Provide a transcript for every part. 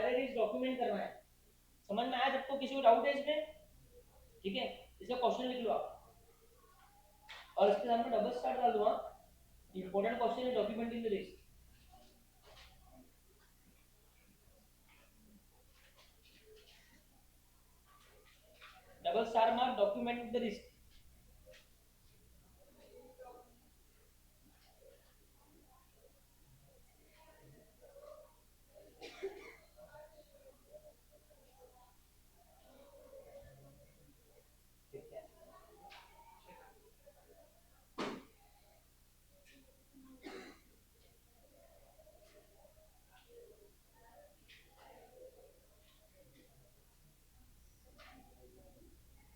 हमारे risk document करना है। समझ में आया सबको? किसी को डाउट है इसमें? ठीक है, इसका क्वेश्चन लिख लो आप और इसके सामने डबल स्टार डाल दो। इंपॉर्टेंट क्वेश्चन है documenting the risk. Double star mark document the risk.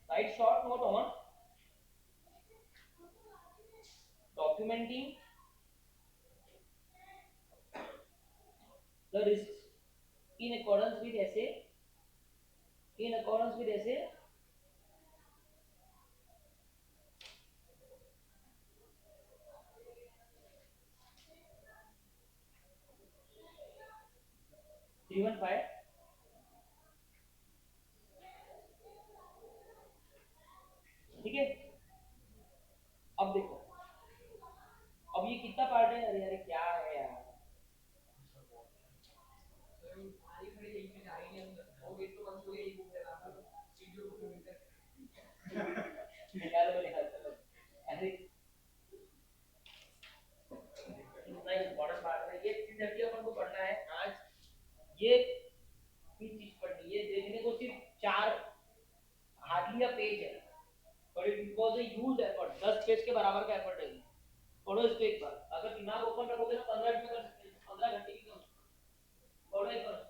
Right short note on documenting the risks in accordance with SA, in accordance with SA 315। ठीक है, अब देखो, अब ये कितना पार्ट है? अरे अरे क्या है यार, निकालो निकालो। अरे इतना इम्पोर्टेंट पार्ट है ये, 330 अपन को पढ़ना है आज। ये चीज पढ़नी है, देखने को सिर्फ 4 हार्डली पेज है, पर it was a huge effort. 10 page के बराबर का एफर्ट है। पढ़ो इसको एक बार, अगर दिमाग ओपन रखोगे तो 15 मिनट में कर सकते हैं, 15 घंटे की। पढ़ो एक बार।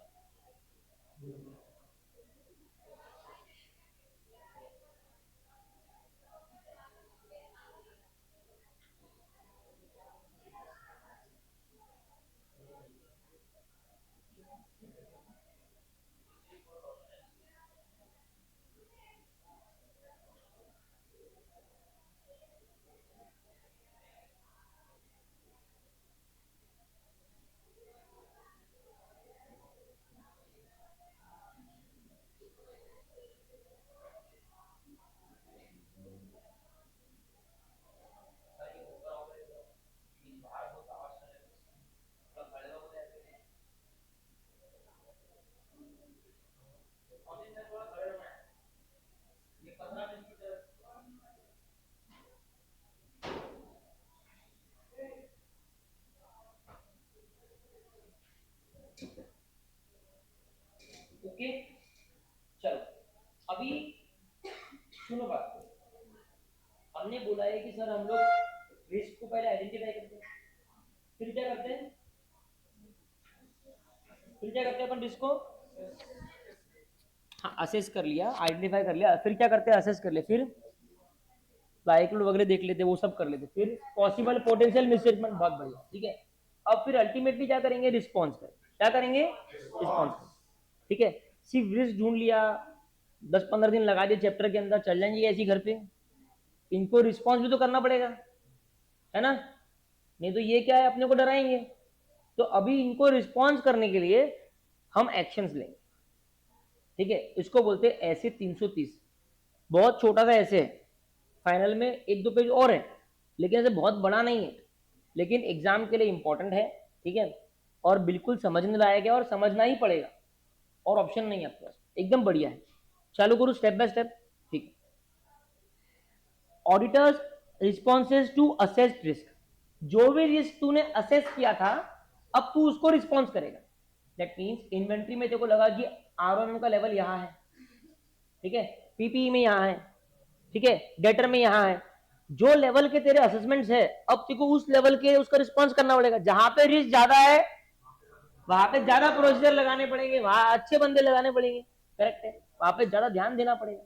ओके चलो, अभी सुनो बात को। हमने बोला है कि सर हम लोग रिस्क को पहले आइडेंटिफाई करते हैं, फिर क्या करते हैं? फिर क्या करते हैं अपन रिस्क को? हाँ, असेस कर लिया, आइडेंटिफाई कर लिया, फिर क्या करते हैं? असेस कर लिया, फिर लाइक्लीहुड वगैरह देख लेते, वो सब कर लेते, फिर पॉसिबल पोटेंशियल मिसजजमेंट। बहुत बढ़िया, ठीक है। अब फिर अल्टीमेटली क्या करेंगे? रिस्पॉन्स करें। क्या करेंगे? रिस्पॉन्स करें। ठीक है, सिर्फ रिस्क ढूंढ लिया, 10-15 दिन लगा दिए चैप्टर के अंदर, चल जाएंगे ऐसी घर पे? इनको रिस्पॉन्स भी तो करना पड़ेगा, है ना? नहीं तो ये क्या है, अपने को डराएंगे। तो अभी इनको रिस्पॉन्स करने के लिए हम एक्शंस लेंगे। ठीक है, इसको बोलते हैं ऐसे 330। बहुत छोटा सा ऐसे है, फाइनल में 1-2 पेज और है, लेकिन ऐसे बहुत बड़ा नहीं है, लेकिन एग्जाम के लिए इंपॉर्टेंट है। ठीक है, और बिल्कुल समझने लायक है, और समझना ही पड़ेगा, और ऑप्शन नहीं है आपके पास। एकदम बढ़िया है। चालू करो स्टेप बाय स्टेप। ठीक, auditors responses to assessed risk. जो भी रिस्क तूने असेस किया था, अब तू उसको रिस्पॉन्स करेगा। दैट मीन्स इन्वेंट्री में तेरे को लगा कि आरओएम का लेवल यहां है, ठीक है, पीपीई में यहां है, ठीक है, डेटर में यहां है। जो लेवल के तेरे असेसमेंट्स है, अब तेरे को उस लेवल के उसका रिस्पॉन्स करना पड़ेगा। जहां पे रिस्क ज्यादा है वहां पे ज्यादा प्रोसीजर लगाने पड़ेंगे, वहां अच्छे बंदे लगाने पड़ेंगे। करेक्ट है, वहां पे ज्यादा ध्यान देना पड़ेगा।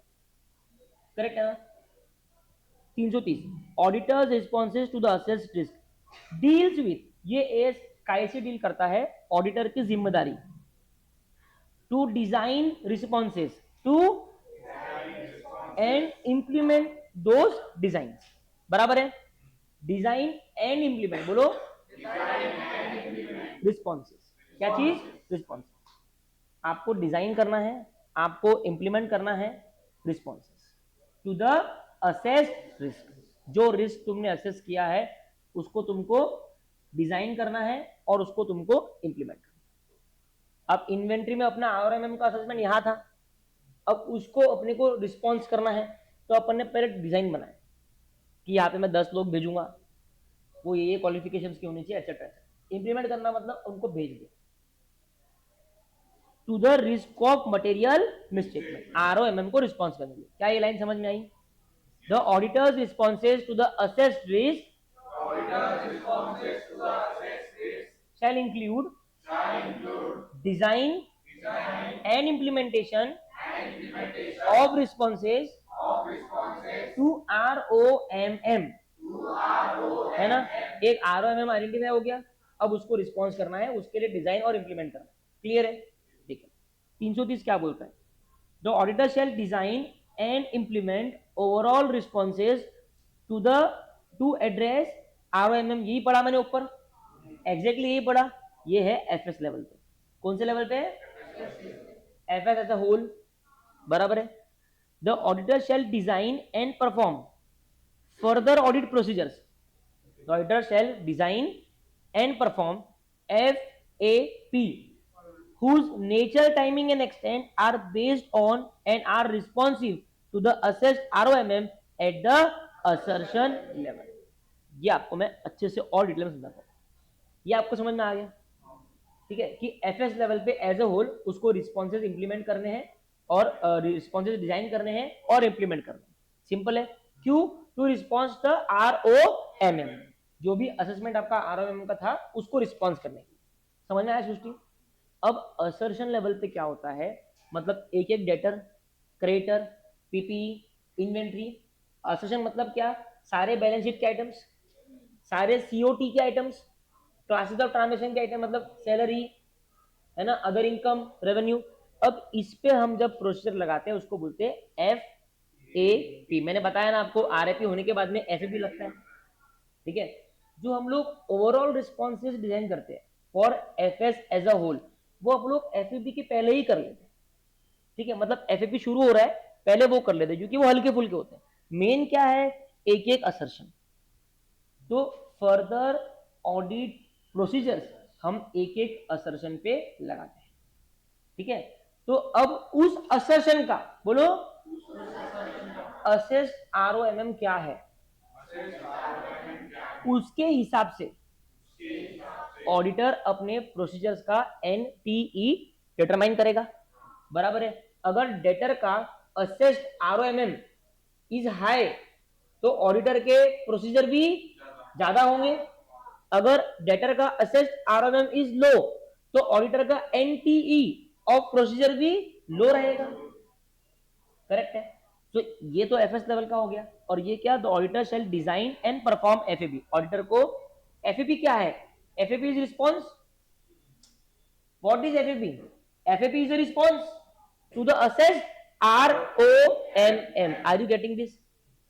करेक्ट है ना? 330 auditors responses to the assessed risk deals with, ये एस कैसे डील करता है? ऑडिटर की जिम्मेदारी to design responses to and implement those design. बराबर है? डिजाइन एंड इंप्लीमेंट, बोलो। रिस्पॉन्सेज, क्या चीज? रिस्पॉन्सेज। आपको डिजाइन करना है, आपको इंप्लीमेंट करना है responses to the assessed risk. जो रिस्क तुमने असेस किया है उसको तुमको डिजाइन करना है और उसको तुमको इंप्लीमेंट करना है। अब इन्वेंट्री में अपना आरएमएम का असेसमेंट यहाँ था, अब उसको अपने को रिस्पॉन्स करना है, तो अपन ने पहले डिजाइन बनाया कि यहाँ पे मैं 10 लोग भेजूंगा, वो ये क्वालिफिकेशंस की होनी चाहिए, एक्सेट्रा। इंप्लीमेंट करना मतलब उनको भेज दिया to the risk of material misstatement, ROMM को रिस्पॉन्स करने के लिए। क्या ये लाइन समझ में आई? The auditor's responses to the assessed risk shall include design and implementation of responses to ROMM, है ना? एक ROMM आइडेंटिफाई हो गया, अब उसको रिस्पॉन्स करना है, उसके लिए डिजाइन और इंप्लीमेंट करना है। क्लियर है? ठीक है। 330 क्या बोलता है? The auditor shall design and implement overall responses to address ROMM। यही पढ़ा मैंने ऊपर, एग्जैक्टली यही पढ़ा। ये है एफएस लेवल पे। कौन से लेवल पे? एफएस एज अ होल, बराबर है। The auditor shall design and perform further audit procedures. The auditor shall design and perform FAP whose nature, timing and extent are based on and are responsive to the assessed ROMM at the assertion level. ये आपको मैं अच्छे से और detail में समझाता हूँ। ये आपको समझ में आ गया? ठीक है, कि एफएस लेवल पे एज अ होल उसको रिस्पॉन्सेज इंप्लीमेंट करने हैं और रिस्पॉन्सेज डिजाइन करने हैं और इंप्लीमेंट करने हैं। सिंपल है। क्यों? टू रिस्पॉन्स द ROMM, जो भी असेसमेंट आपका ROMM का था उसको रिस्पॉन्स करने के लिए। समझ में आया सृष्टि? अब असर्शन लेवल पे क्या होता है, मतलब एक एक debtor, creditor, PPE, inventory. Assertion मतलब क्या? सारे बैलेंस शीट के आइटम्स, सारे सीओटी के आइटम्स, क्लासेस ऑफ ट्रांजेक्शन के आइटम, मतलब सैलरी, है ना, अदर इनकम, रेवेन्यू। अब इस पे हम जब प्रोसीजर लगाते हैं उसको बोलते हैं FAP। मैंने बताया ना आपको, RAP होने के बाद में FAP लगता है। ठीक है, जो हम लोग ओवरऑल रिस्पॉन्सेज डिजाइन करते हैं for FS as a whole, वो आप लोग FAP के पहले ही कर लेते हैं। ठीक है, मतलब FAP शुरू हो रहा है पहले वो कर लेते हैं, क्योंकि वो हल्के फुल्के होते हैं। मेन क्या है? एक एक असर्शन। तो फर्दर ऑडिट प्रोसीजर्स हम एक एक असर्शन पे लगाते हैं। ठीक है, तो अब उस असर्शन का बोलो, असेस्ड ROMM क्या है, उसके हिसाब से ऑडिटर अपने प्रोसीजर्स का NTE डिटरमाइन करेगा। बराबर है। अगर डेटर का असेस्ड ROMM इज हाई तो ऑडिटर के प्रोसीजर भी ज्यादा होंगे। अगर डेटर का असेस्ड ROMM इज लो तो ऑडिटर का NTE ऑफ प्रोसीजर भी लो रहेगा। करेक्ट है? तो ये तो एफएस लेवल का हो गया। और ये क्या? The auditor shall design and perform FAP। Auditor को FAP क्या है? FAP is response. What is FAP? FAP is a response to the assessed ROMM. Are you getting this?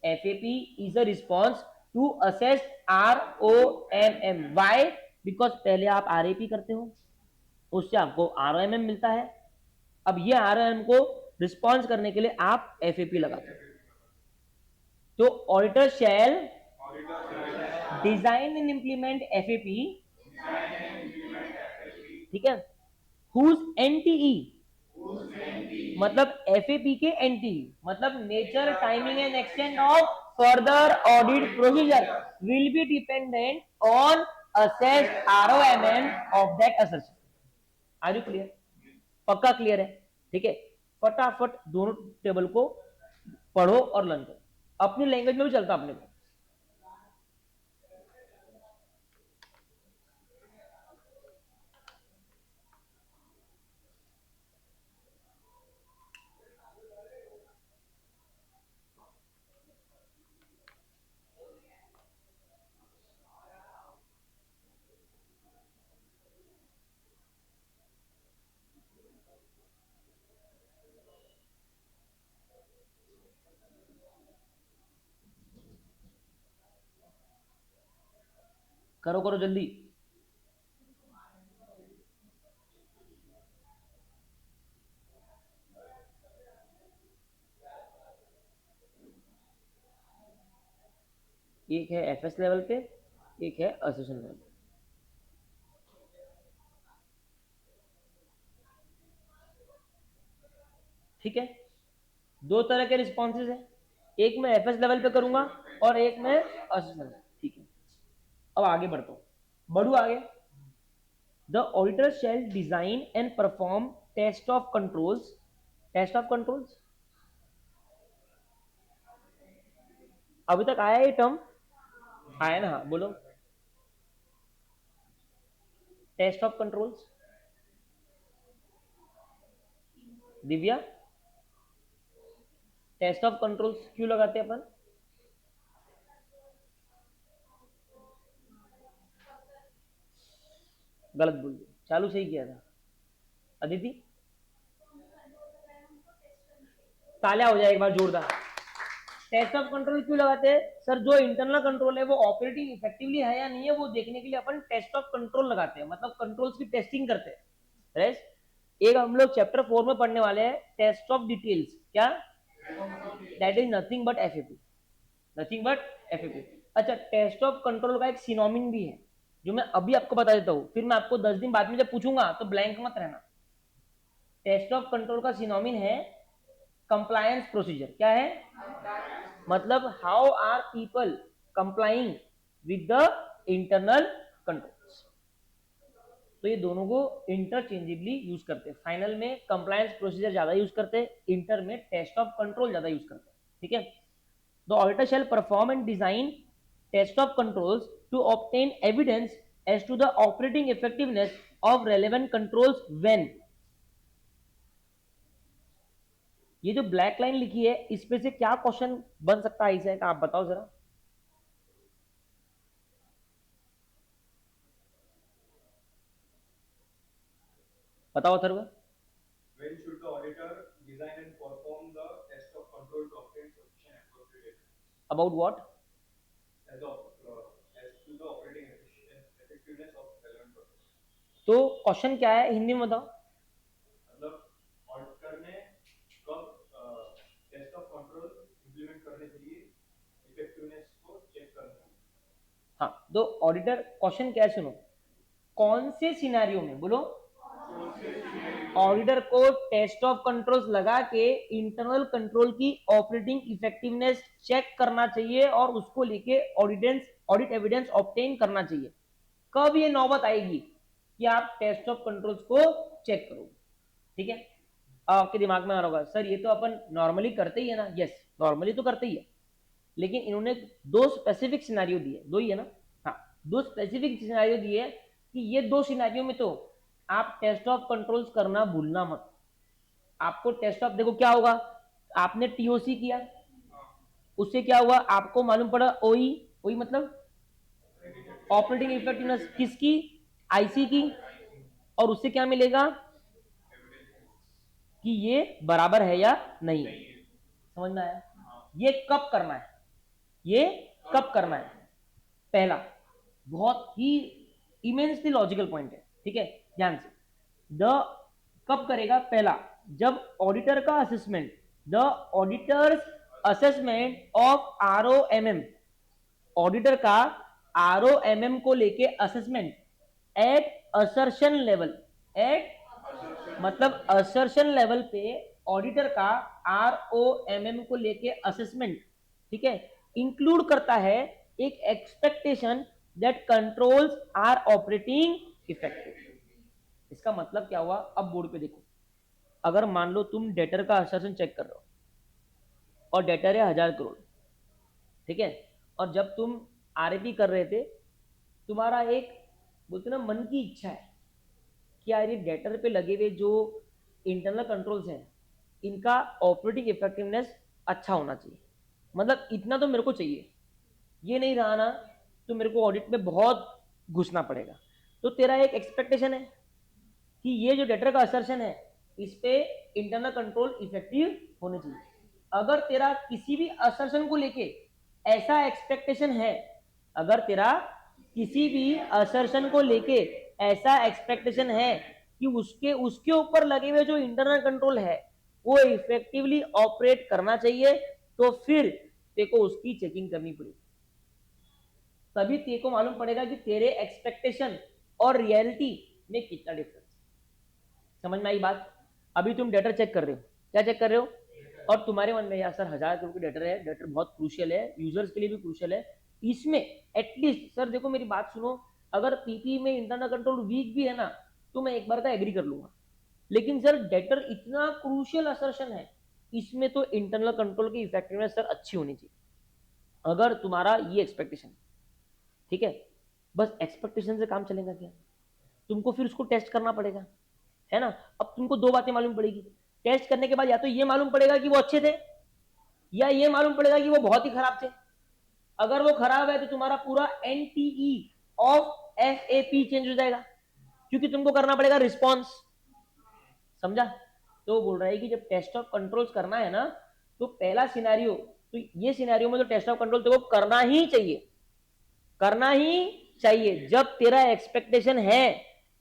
FAP is a response to assessed ROMM. Why? Because पहले आप RAP करते हो, उससे आपको ROMM मिलता है। अब ये ROMM को रिस्पॉन्स करने के लिए आप FAP लगाते हो। तो auditor shall design and implement FAP, ठीक है, हुज NTE, मतलब FAP के NTE मतलब nature, timing and extent of further audit procedure will be dependent on assessed ROMM of that assertion. Are you clear? पक्का clear है? ठीक है, फटाफट दोनों टेबल को पढ़ो और लर्न करो। अपनी लैंग्वेज में भी चलता अपने को। करो करो जल्दी। एक है एफएस लेवल पे, एक है असोसिएशन लेवल पे। ठीक है, दो तरह के रिस्पॉन्सेज है, एक मैं एफएस लेवल पे करूंगा और एक मैं असोसिएशन लेवल। ठीक है, अब आगे बढ़ता हूँ, बढ़ू आगे। The auditor shall design and perform test of controls. Test of controls, अभी तक आया ये टर्म? आया ना? हाँ बोलो, test of controls. Divya, test of controls क्यों लगाते हैं अपन? गलत बोल दिया, चालू सही किया था। अदिति, तालियां हो जाए एक बार जोरदार। टेस्ट ऑफ कंट्रोल क्यों लगाते हैं सर? जो इंटरनल कंट्रोल है वो ऑपरेटिंग इफेक्टिवली है या नहीं है वो देखने के लिए अपन टेस्ट ऑफ कंट्रोल लगाते हैं, मतलब कंट्रोल्स की टेस्टिंग करते हैं। एक हम लोग चैप्टर 4 में पढ़ने वाले हैं टेस्ट ऑफ डिटेल्स। क्या? That is nothing but FAP, nothing but FAP. अच्छा, टेस्ट ऑफ कंट्रोल का एक सिनोनिम भी है जो मैं अभी आपको बता देता हूँ, फिर मैं आपको 10 दिन बाद में जब पूछूंगा तो ब्लैंक मत रहना। टेस्ट ऑफ कंट्रोल का सिनोनिम है कंप्लायंस प्रोसीजर। क्या है? मतलब how are people complying with the internal controls. तो ये दोनों को इंटरचेंजेबली यूज करते हैं। फाइनल में कंप्लायंस प्रोसीजर ज्यादा यूज करते हैं, इंटर में टेस्ट ऑफ कंट्रोल ज्यादा यूज करते हैं। ठीक है, the auditor shall perform and design test of controls to obtain evidence as to the operating effectiveness of relevant controls when. ये जो ब्लैक लाइन लिखी है इस पे से क्या क्वेश्चन बन सकता है इसे, आप बताओ जरा। बताओ Atharva. When should the auditor design and perform the test of control to obtain sufficient appropriate evidence? About what? As of as to the operating effectiveness of relevant process. तो क्वेश्चन क्या है हिंदी में बताओ। मतलब ऑडिटर ने कब टेस्ट ऑफ कंट्रोल इंप्लीमेंट करने चाहिए, इफेक्टिवनेस को चेक करना। हाँ, तो ऑडिटर क्वेश्चन क्या है सुनो, कौन से सिनेरियो में, बोलो, ऑडिटर को टेस्ट ऑफ कंट्रोल्स लगा के इंटरनल कंट्रोल की ऑपरेटिंग इफेक्टिवनेस चेक करना चाहिए और उसको लेके ऑडिट एविडेंस ऑब्टेन करना चाहिए। कब ये नौबत आएगी कि आप टेस्ट ऑफ कंट्रोल्स को चेक करोगे? ठीक है, आपके दिमाग में आ रहा होगा सर ये तो अपन नॉर्मली करते ही है ना। यस, नॉर्मली तो करते ही है, लेकिन इन्होंने दो स्पेसिफिक सिनेरियो दिए, दो ही है ना? हाँ, दो स्पेसिफिक सिनेरियो दिए कि ये दो सिनेरियो में तो आप टेस्ट ऑफ कंट्रोल्स करना भूलना मत। आपको टेस्ट ऑफ, देखो क्या होगा, आपने टीओसी किया, उससे क्या हुआ आपको मालूम पड़ा ओई, ओई मतलब ऑपरेटिंग इफेक्टिवनेस किसकी? आईसी की। और उससे क्या मिलेगा कि ये बराबर है या नहीं। समझ में आया? ये कब करना है, ये कब करना है? पहला बहुत ही इमेंसली लॉजिकल पॉइंट है, ठीक है, ध्यान से। द कब करेगा? पहला, जब ऑडिटर का assessment, the auditor's assessment of ROMM, auditor का आरओएमएम को लेके assessment at assertion level, at मतलब असर्शन लेवल पे ऑडिटर का आरओएमएम को लेके असेसमेंट, ठीक है, इंक्लूड करता है एक expectation that controls are operating effective. इसका मतलब क्या हुआ? अब बोर्ड पे देखो, अगर मान लो तुम डेटर का असर्शन चेक कर रहे हो और डेटर है 1000 करोड़, ठीक है, और जब तुम आरएपी कर रहे थे तुम्हारा एक बोलते ना मन की इच्छा है कि यार ये डेटर पे लगे हुए जो इंटरनल कंट्रोल्स हैं इनका ऑपरेटिंग इफेक्टिवनेस अच्छा होना चाहिए, मतलब इतना तो मेरे को चाहिए, ये नहीं रहा ना तो मेरे को ऑडिट में बहुत घुसना पड़ेगा। तो तेरा एक एक्सपेक्टेशन है कि ये जो डेटर का असर्शन है इस पे इंटरनल कंट्रोल इफेक्टिव होने चाहिए। अगर तेरा किसी भी असर्शन को लेके ऐसा एक्सपेक्टेशन है, अगर तेरा किसी भी असर्शन को लेके ऐसा एक्सपेक्टेशन है कि उसके उसके ऊपर लगे हुए जो इंटरनल कंट्रोल है वो इफेक्टिवली ऑपरेट करना चाहिए, तो फिर तेरे को उसकी चेकिंग करनी पड़ेगी। तभी तेरे को मालूम पड़ेगा कि तेरे एक्सपेक्टेशन और रियलिटी में कितना डिफरेंस। समझ में आई बात? अभी तुम डेटर चेक कर रहे हो, क्या चेक कर रहे हो? और तुम्हारे मन में यार सर 1000 करोड़ की डेटर है, डेटर बहुत क्रूशियल है, यूजर्स के लिए भी क्रूशियल है, इसमें एटलीस्ट सर देखो मेरी बात सुनो, अगर पीपी में इंटरनल कंट्रोल वीक भी है ना तो मैं एक बार का एग्री कर लूंगा, लेकिन सर डेटर इतना क्रूशियल असर्शन है, इसमें तो इंटरनल कंट्रोल की इफेक्टिवनेस सर अच्छी होनी चाहिए। अगर तुम्हारा ये एक्सपेक्टेशन, ठीक है, बस एक्सपेक्टेशन से काम चलेगा क्या? तुमको फिर उसको टेस्ट करना पड़ेगा, है ना? अब तुमको दो बातें मालूम पड़ेगी टेस्ट करने के बाद, या तो ये मालूम पड़ेगा कि वो अच्छे थे, या ये मालूम पड़ेगा कि वो बहुत ही खराब थे। अगर वो खराब है तो तुम्हारा पूरा एनटीई ऑफ एफएपी चेंज हो जाएगा, क्योंकि तुमको करना पड़ेगा रिस्पॉन्स। समझा? तो बोल रहा है कि जब टेस्ट ऑफ कंट्रोल्स करना है ना, तो पहला सिनेरियो, तो ये सिनेरियो में तो टेस्ट ऑफ कंट्रोल तेरे को करना ही चाहिए, करना ही चाहिए। जब तेरा एक्सपेक्टेशन है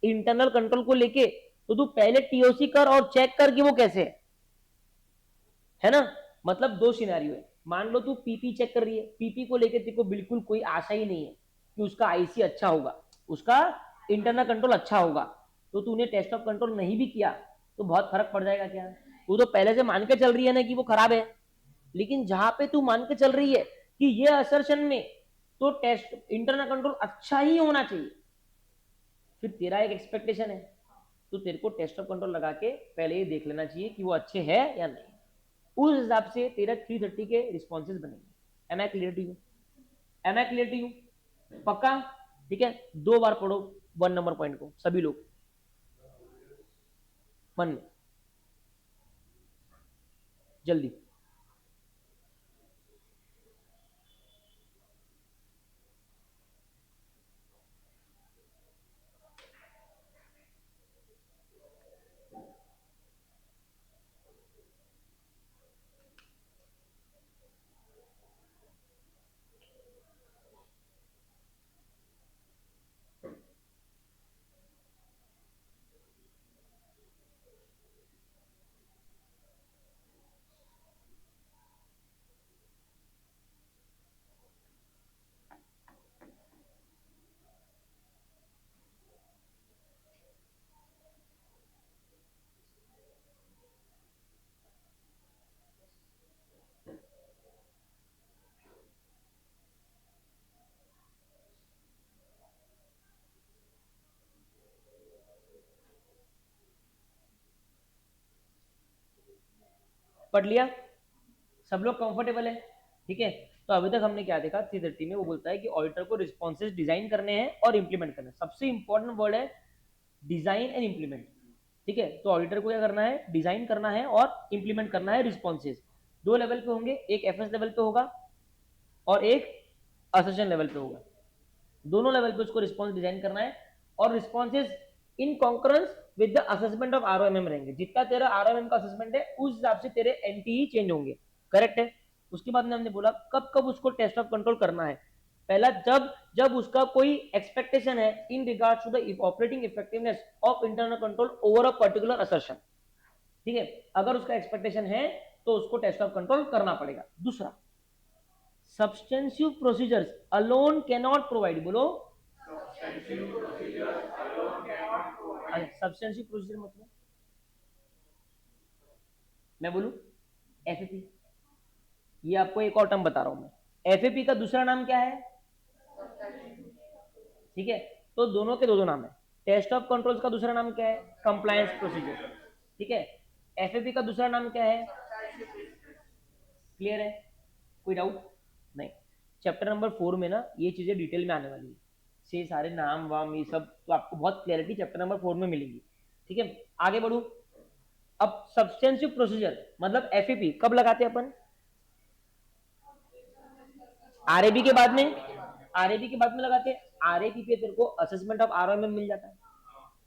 इंटरनल कंट्रोल को लेके, तो तू पहले टीओसी कर और चेक कर कि वो कैसे है ना? मतलब दो सिनेरियो है, मान लो तू पीपी चेक कर रही है, पीपी को लेके तेरे को बिल्कुल कोई आशा ही नहीं है कि उसका आईसी अच्छा होगा, उसका इंटरनल कंट्रोल अच्छा होगा, तो तूने टेस्ट ऑफ कंट्रोल नहीं भी किया तो बहुत फर्क पड़ जाएगा क्या? तू तो पहले से मान के चल रही है ना कि वो खराब है, लेकिन जहां पे तू मान के चल रही है कि ये असर्शन में तो टेस्ट इंटरनल कंट्रोल अच्छा ही होना चाहिए, फिर तेरा एक एक्सपेक्टेशन है, तो तेरे को टेस्ट ऑफ कंट्रोल लगा के पहले ये देख लेना चाहिए कि वो अच्छे है या नहीं, उस हिसाब से तेरा 330 के रिस्पॉन्सेज बनेंगे। Am I clear to you? Am I clear to you? पक्का? ठीक है, दो बार पढ़ो 1 नंबर पॉइंट को सभी लोग मन में, जल्दी। पढ़ लिया? सब लोग कंफर्टेबल है? ठीक है, तो अभी तक हमने क्या देखा 330 में, वो बोलता है कि ऑडिटर को रिस्पॉन्सेज डिजाइन करने हैं और इंप्लीमेंट करना है। सबसे इंपॉर्टेंट वर्ड है डिजाइन एंड इंप्लीमेंट। ठीक है, तो ऑडिटर को क्या करना है? डिजाइन करना है और इंप्लीमेंट करना है रिस्पॉन्सेज। दो लेवल पे होंगे, एक एफएस लेवल पे होगा और एक असर्शन लेवल पे होगा। दोनों लेवल पे उसको रिस्पॉन्स डिजाइन करना है, और responses in concurrence with the assessment of ROMM रहेंगे। जितना तेरा आरओएमएम का असेसमेंट है उस हिसाब से तेरे एनटीई चेंज होंगे। करेक्ट है? उसके बाद में हमने बोला कब कब उसको टेस्ट ऑफ कंट्रोल करना है। पहला, जब जब उसका कोई एक्सपेक्टेशन है in regards to the operating effectiveness of internal control over a particular assertion. ठीक है, अगर उसका एक्सपेक्टेशन है तो उसको टेस्ट ऑफ कंट्रोल करना पड़ेगा। दूसरा, substantive procedures alone cannot provide. बोलो, सब्सटेंसिव प्रोसीजर मतलब मैं बोलूं एफएपी। ये आपको एक और टर्म बता रहा हूं मैं, एफएपी का दूसरा नाम क्या है? ठीक है, तो दोनों के दो दो नाम है। टेस्ट ऑफ कंट्रोल्स का दूसरा नाम क्या है? Compliance procedure. ठीक है, एफएपी का दूसरा नाम क्या है? क्लियर है? कोई डाउट नहीं? चैप्टर नंबर 4 में ना ये चीजें डिटेल में आने वाली है, से सारे नाम वाम ये सब, तो आपको बहुत क्लैरिटी चैप्टर नंबर 4 में मिलेगी। ठीक है, आगे बढ़ू। अब सब्सटेंसिव प्रोसीजर मतलब एफएपी कब लगाते हैं अपन? आरएबी के बाद में, आरएबी के बाद में लगाते हैं। आरएबी पे तेरे को असेसमेंट ऑफ आरओएमएम मिल जाता है।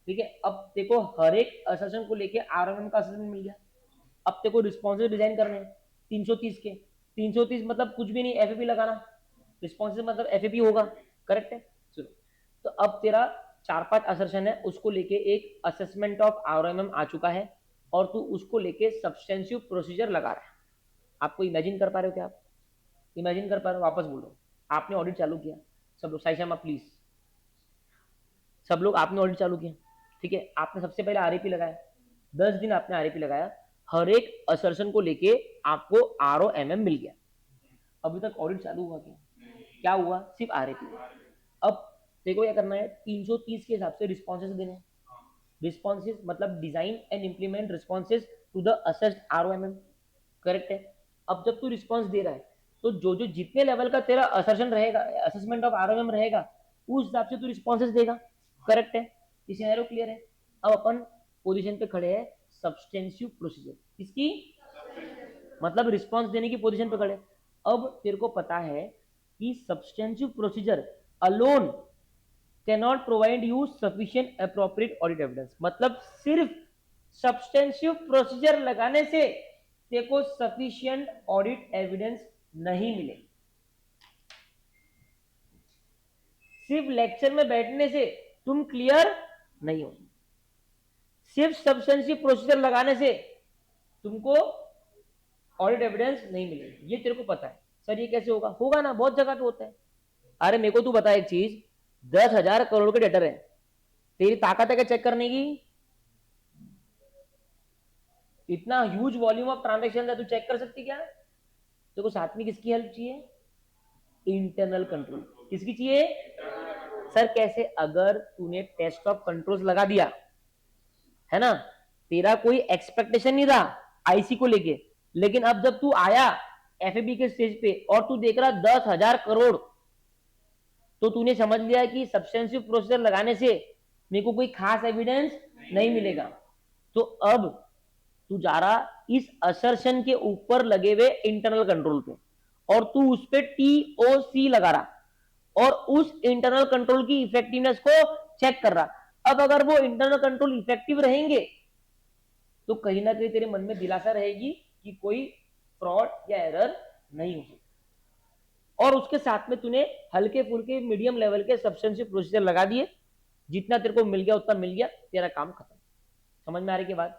ठीक है, अब तेरे को हर एक असेसमेंट को लेके आरओएमएम का असेसमेंट मिल गया। अब तेरे को रिस्पॉन्सिव डिजाइन करने हैं 330 के। 330 मतलब कुछ भी नहीं, एफएपी लगाना। रिस्पॉन्सिव मतलब एफएपी होगा। करेक्ट है? चलो, तो अब तेरा 4-5 असर्शन है, उसको लेके एक असेसमेंट ऑफ आरओएमएम आ चुका है, और तू उसको लेके सब्सटेंसिव प्रोसीजर लगा रहा है। आपको इमेजिन कर पा रहे हो क्या? आप इमेजिन कर पा रहे हो? वापस बोलो, आपने ऑडिट चालू किया, सब लोग साइशामा प्लीज, सब लोग आपने ऑडिट चालू किया, ठीक है, आपने सबसे पहले आरएपी लगाया, 10 दिन आपने आरएपी लगाया, हर एक असर्शन को लेके आपको आरओएमएम मिल गया, अभी तक ऑडिट चालू हुआ क्या हुआ, सिर्फ आरएपी। अब देखो क्या करना है, 330 के हिसाब से रिस्पॉन्सेज देने हैं, रिस्पॉन्सेज मतलब design and implement responses to the assessed ROMM, correct है। अब जब तू रिस्पॉन्स दे रहा है तो जो जो जितने लेवल का तेरा असर्शन रहेगा, असेसमेंट ऑफ आरओएमएम रहेगा, उस हिसाब से तू रिस्पॉन्सेज देगा, करेक्ट है, ये सिनेरियो क्लियर है। अब अपन पोजीशन पे खड़े हैं सब्सटेंसिव प्रोसीजर, किसकी, मतलब रिस्पॉन्स देने की पोजीशन पे खड़े। अब तेरे को पता है कि substantive procedure alone cannot provide you sufficient appropriate audit evidence, मतलब सिर्फ सब्सटेंसिव प्रोसीजर लगाने से तेरे को सफिशिएंट ऑडिट एविडेंस नहीं मिले, सिर्फ लेक्चर में बैठने से तुम क्लियर नहीं हो, सिर्फ सब्सटेंसिव प्रोसीजर लगाने से तुमको ऑडिट एविडेंस नहीं मिलेगी, ये तेरे को पता है। सर ये कैसे होगा, होगा ना, बहुत जगह पे होता है। अरे मेरे को तू बता एक चीज, 10,000 करोड़ के डेटर है, तेरी ताकत है क्या चेक करने की, इतना ह्यूज वॉल्यूम ऑफ ट्रांजेक्शन है, तू चेक कर सकती क्या, तेरे को साथ में किसकी हेल्प चाहिए, इंटरनल कंट्रोल, किसकी चाहिए, सर कैसे, अगर तूने टेस्ट ऑफ कंट्रोल्स लगा दिया है ना, तेरा कोई एक्सपेक्टेशन नहीं था आईसी को लेके, लेकिन अब जब तू आया एफएबी के स्टेज पे और तू देख रहा 10,000 करोड़, तो तूने समझ लिया कि सब्सटेंसिव प्रोसीजर लगाने से मेरे को कोई खास एविडेंस नहीं मिलेगा, तो अब तू जा रहा इस असर्शन के ऊपर लगे हुए इंटरनल कंट्रोल पे और तू उस पे टीओसी लगा रहा और उस इंटरनल कंट्रोल की इफेक्टिवनेस को चेक कर रहा। अब अगर वो इंटरनल कंट्रोल इफेक्टिव रहेंगे तो कहीं ना कहीं तेरे मन में दिलासा रहेगी कि कोई फ्रॉड या एरर नहीं हो सकती, और उसके साथ में तूने हल्के फुल्के मीडियम लेवल के सब्सटेंसिव प्रोसीजर लगा दिए, जितना तेरे को मिल गया उतना मिल गया, तेरा काम खत्म। समझ में आ रही की बात,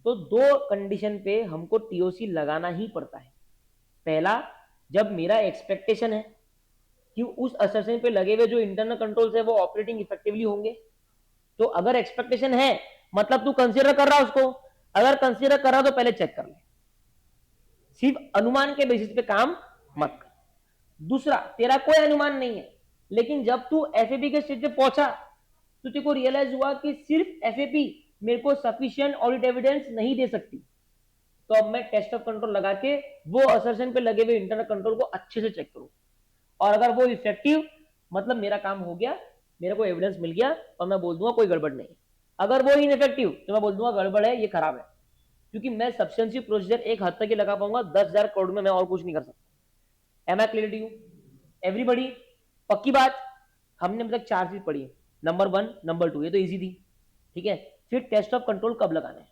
तो दो कंडीशन पे हमको टीओसी लगाना ही पड़ता है। पहला, जब मेरा एक्सपेक्टेशन है कि उस असर्शन पे लगे हुए जो इंटरनल कंट्रोल्स है वो ऑपरेटिंग इफेक्टिवली होंगे, तो अगर एक्सपेक्टेशन है मतलब तू कंसीडर कर रहा उसको, अगर कंसीडर कर रहा तो पहले चेक कर ले, सिर्फ अनुमान के बेसिस पे काम मत कर। दूसरा, तेरा कोई अनुमान नहीं है, लेकिन जब तू एफएपी के स्टेज पे पहुंचा तो तेरे को रियलाइज हुआ कि सिर्फ एफएपी मेरे को सफिशिएंट ऑडिट एविडेंस नहीं दे सकती, तो अब मैं टेस्ट ऑफ कंट्रोल लगा के वो असर्शन पे लगे हुए इंटरनल कंट्रोल को अच्छे से चेक करूं, और अगर वो इफेक्टिव मतलब मेरा काम हो गया, मेरे को एविडेंस मिल गया, और मैं बोल दूंगा कोई गड़बड़ नहीं। अगर वो इनइफेक्टिव तो मैं बोल दूंगा गड़बड़ है, ये खराब है, क्योंकि मैं सब्सटेंसिव प्रोसीजर एक हद तक ही लगा पाऊंगा, 10,000 करोड़ में मैं और कुछ नहीं कर सकता। Am I clear to you everybody, पक्की बात। हमने मतलब 4 चीज पढ़ी है, नंबर 1 नंबर 2 ये तो इजी थी, ठीक है। फिर टेस्ट ऑफ कंट्रोल कब लगाना है,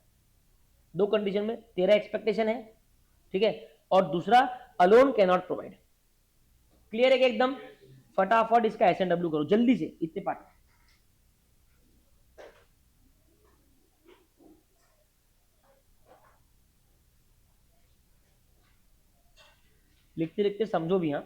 दो कंडीशन में, तेरा एक्सपेक्टेशन है, ठीक है, और दूसरा alone can not provide. Clear है कि एकदम, फटाफट इसका एसएनडब्ल्यू करो जल्दी से, इतने पार्ट। लिखते लिखते समझो भी, हाँ।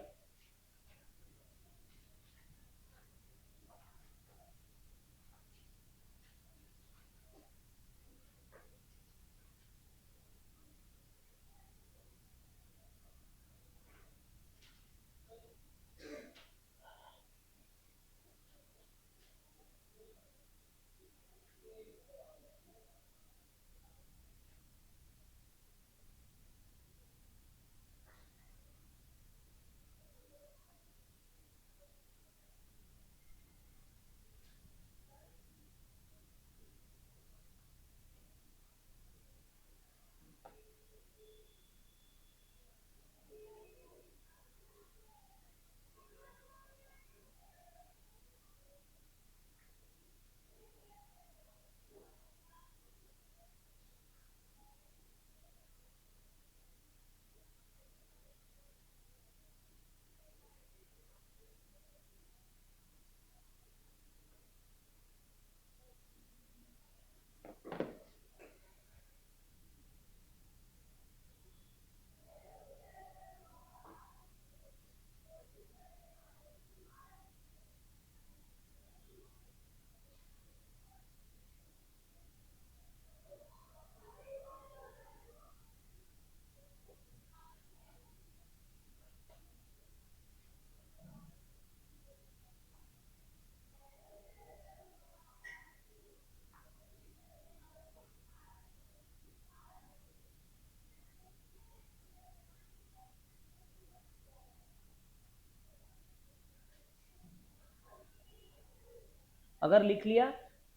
अगर लिख लिया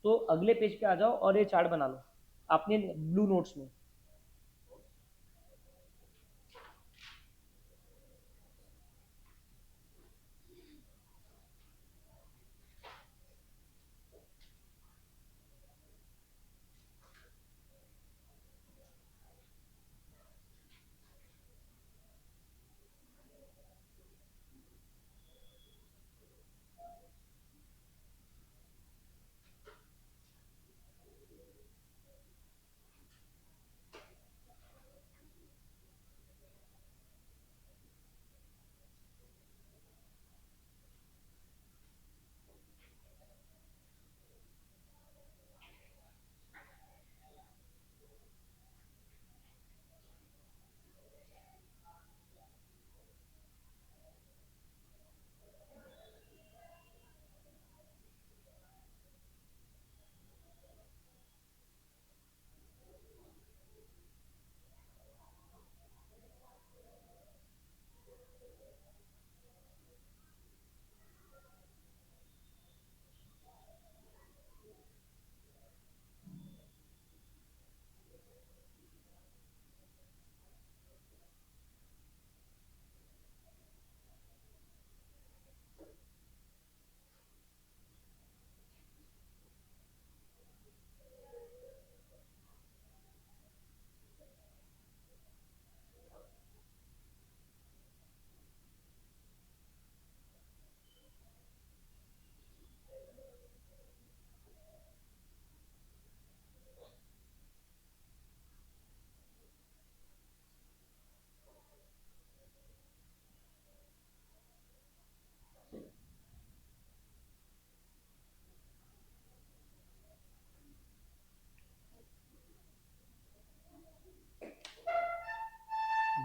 तो अगले पेज पे आ जाओ और ये चार्ट बना लो अपने ब्लू नोट्स में।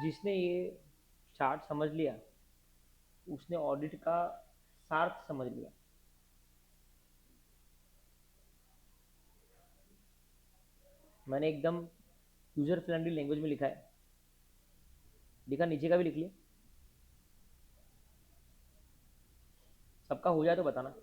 जिसने ये चार्ट समझ लिया उसने ऑडिट का सार्थ समझ लिया। मैंने एकदम यूजर फ्रेंडली लैंग्वेज में लिखा है, लिखा नीचे का भी लिख लिया। सबका हो जाए तो बताना।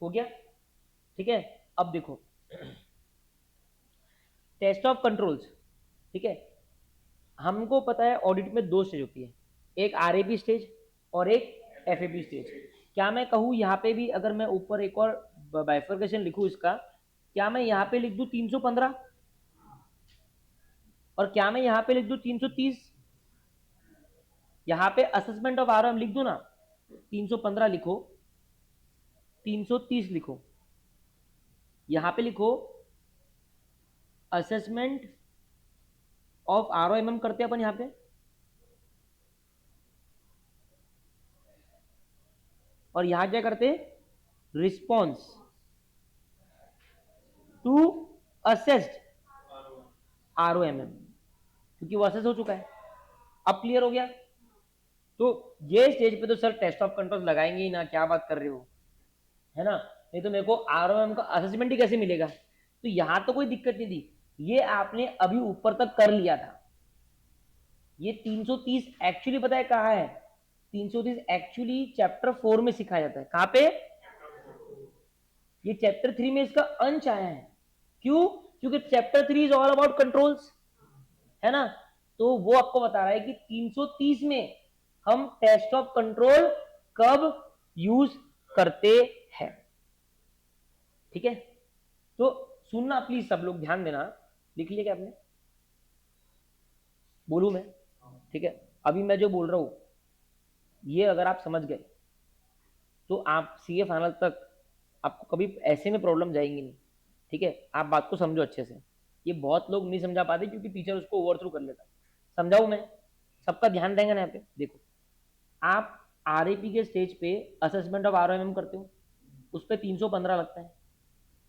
हो गया, ठीक है। अब देखो टेस्ट ऑफ कंट्रोल्स, ठीक है। हमको पता है ऑडिट में दो स्टेज होती है, एक आरएपी स्टेज और एक एफएपी स्टेज। क्या मैं कहूँ यहाँ पे भी, अगर मैं ऊपर एक और बाइफर्केशन लिखूँ इसका, क्या मैं यहाँ पे लिख दूँ 315 और क्या मैं यहाँ पे लिख दूँ 330? यहाँ पे असेसमेंट ऑफ आरओएम लिख दूँ ना, 315 लिखो, 330 लिखो, यहाँ पे लिखो असेसमेंट ऑफ आरओएम करते हैं अपन यहाँ पे, और यहां क्या करते, रिस्पॉन्स टू असेस्ड आरओएमएम, क्योंकि वो असेस हो चुका है। अब क्लियर हो गया। तो ये स्टेज पे तो सर टेस्ट ऑफ कंट्रोल लगाएंगे ही ना, क्या बात कर रहे हो, है ना। नहीं तो मेरे को आरओएम का असेसमेंट ही कैसे मिलेगा। तो यहां तो कोई दिक्कत नहीं थी, ये आपने अभी ऊपर तक कर लिया था। ये 330 एक्चुअली पता है कहाँ है, 330 एक्चुअली चैप्टर 4 में सिखाया जाता है। कहाँ पे, ये चैप्टर 3 में इसका अंश आया है। क्यों, क्योंकि chapter 3 is all about controls, है ना। तो वो आपको बता रहा है कि 330 में हम टेस्ट ऑफ कंट्रोल कब यूज करते हैं, ठीक है। तो सुनना प्लीज, सब लोग ध्यान देना। लिख लिया क्या आपने, बोलू मैं, ठीक है। अभी मैं जो बोल रहा हूं ये अगर आप समझ गए तो आप सीए फाइनल तक आपको कभी ऐसे में प्रॉब्लम जाएंगी नहीं, ठीक है। आप बात को समझो अच्छे से। ये बहुत लोग नहीं समझा पाते क्योंकि टीचर उसको ओवर थ्रू कर लेता। समझाऊं मैं, सबका ध्यान रहेगा ना यहाँ पे। देखो आप आरएपी के स्टेज पे असेसमेंट ऑफ आरओएमएम करते हो, उस पर 315 लगता है,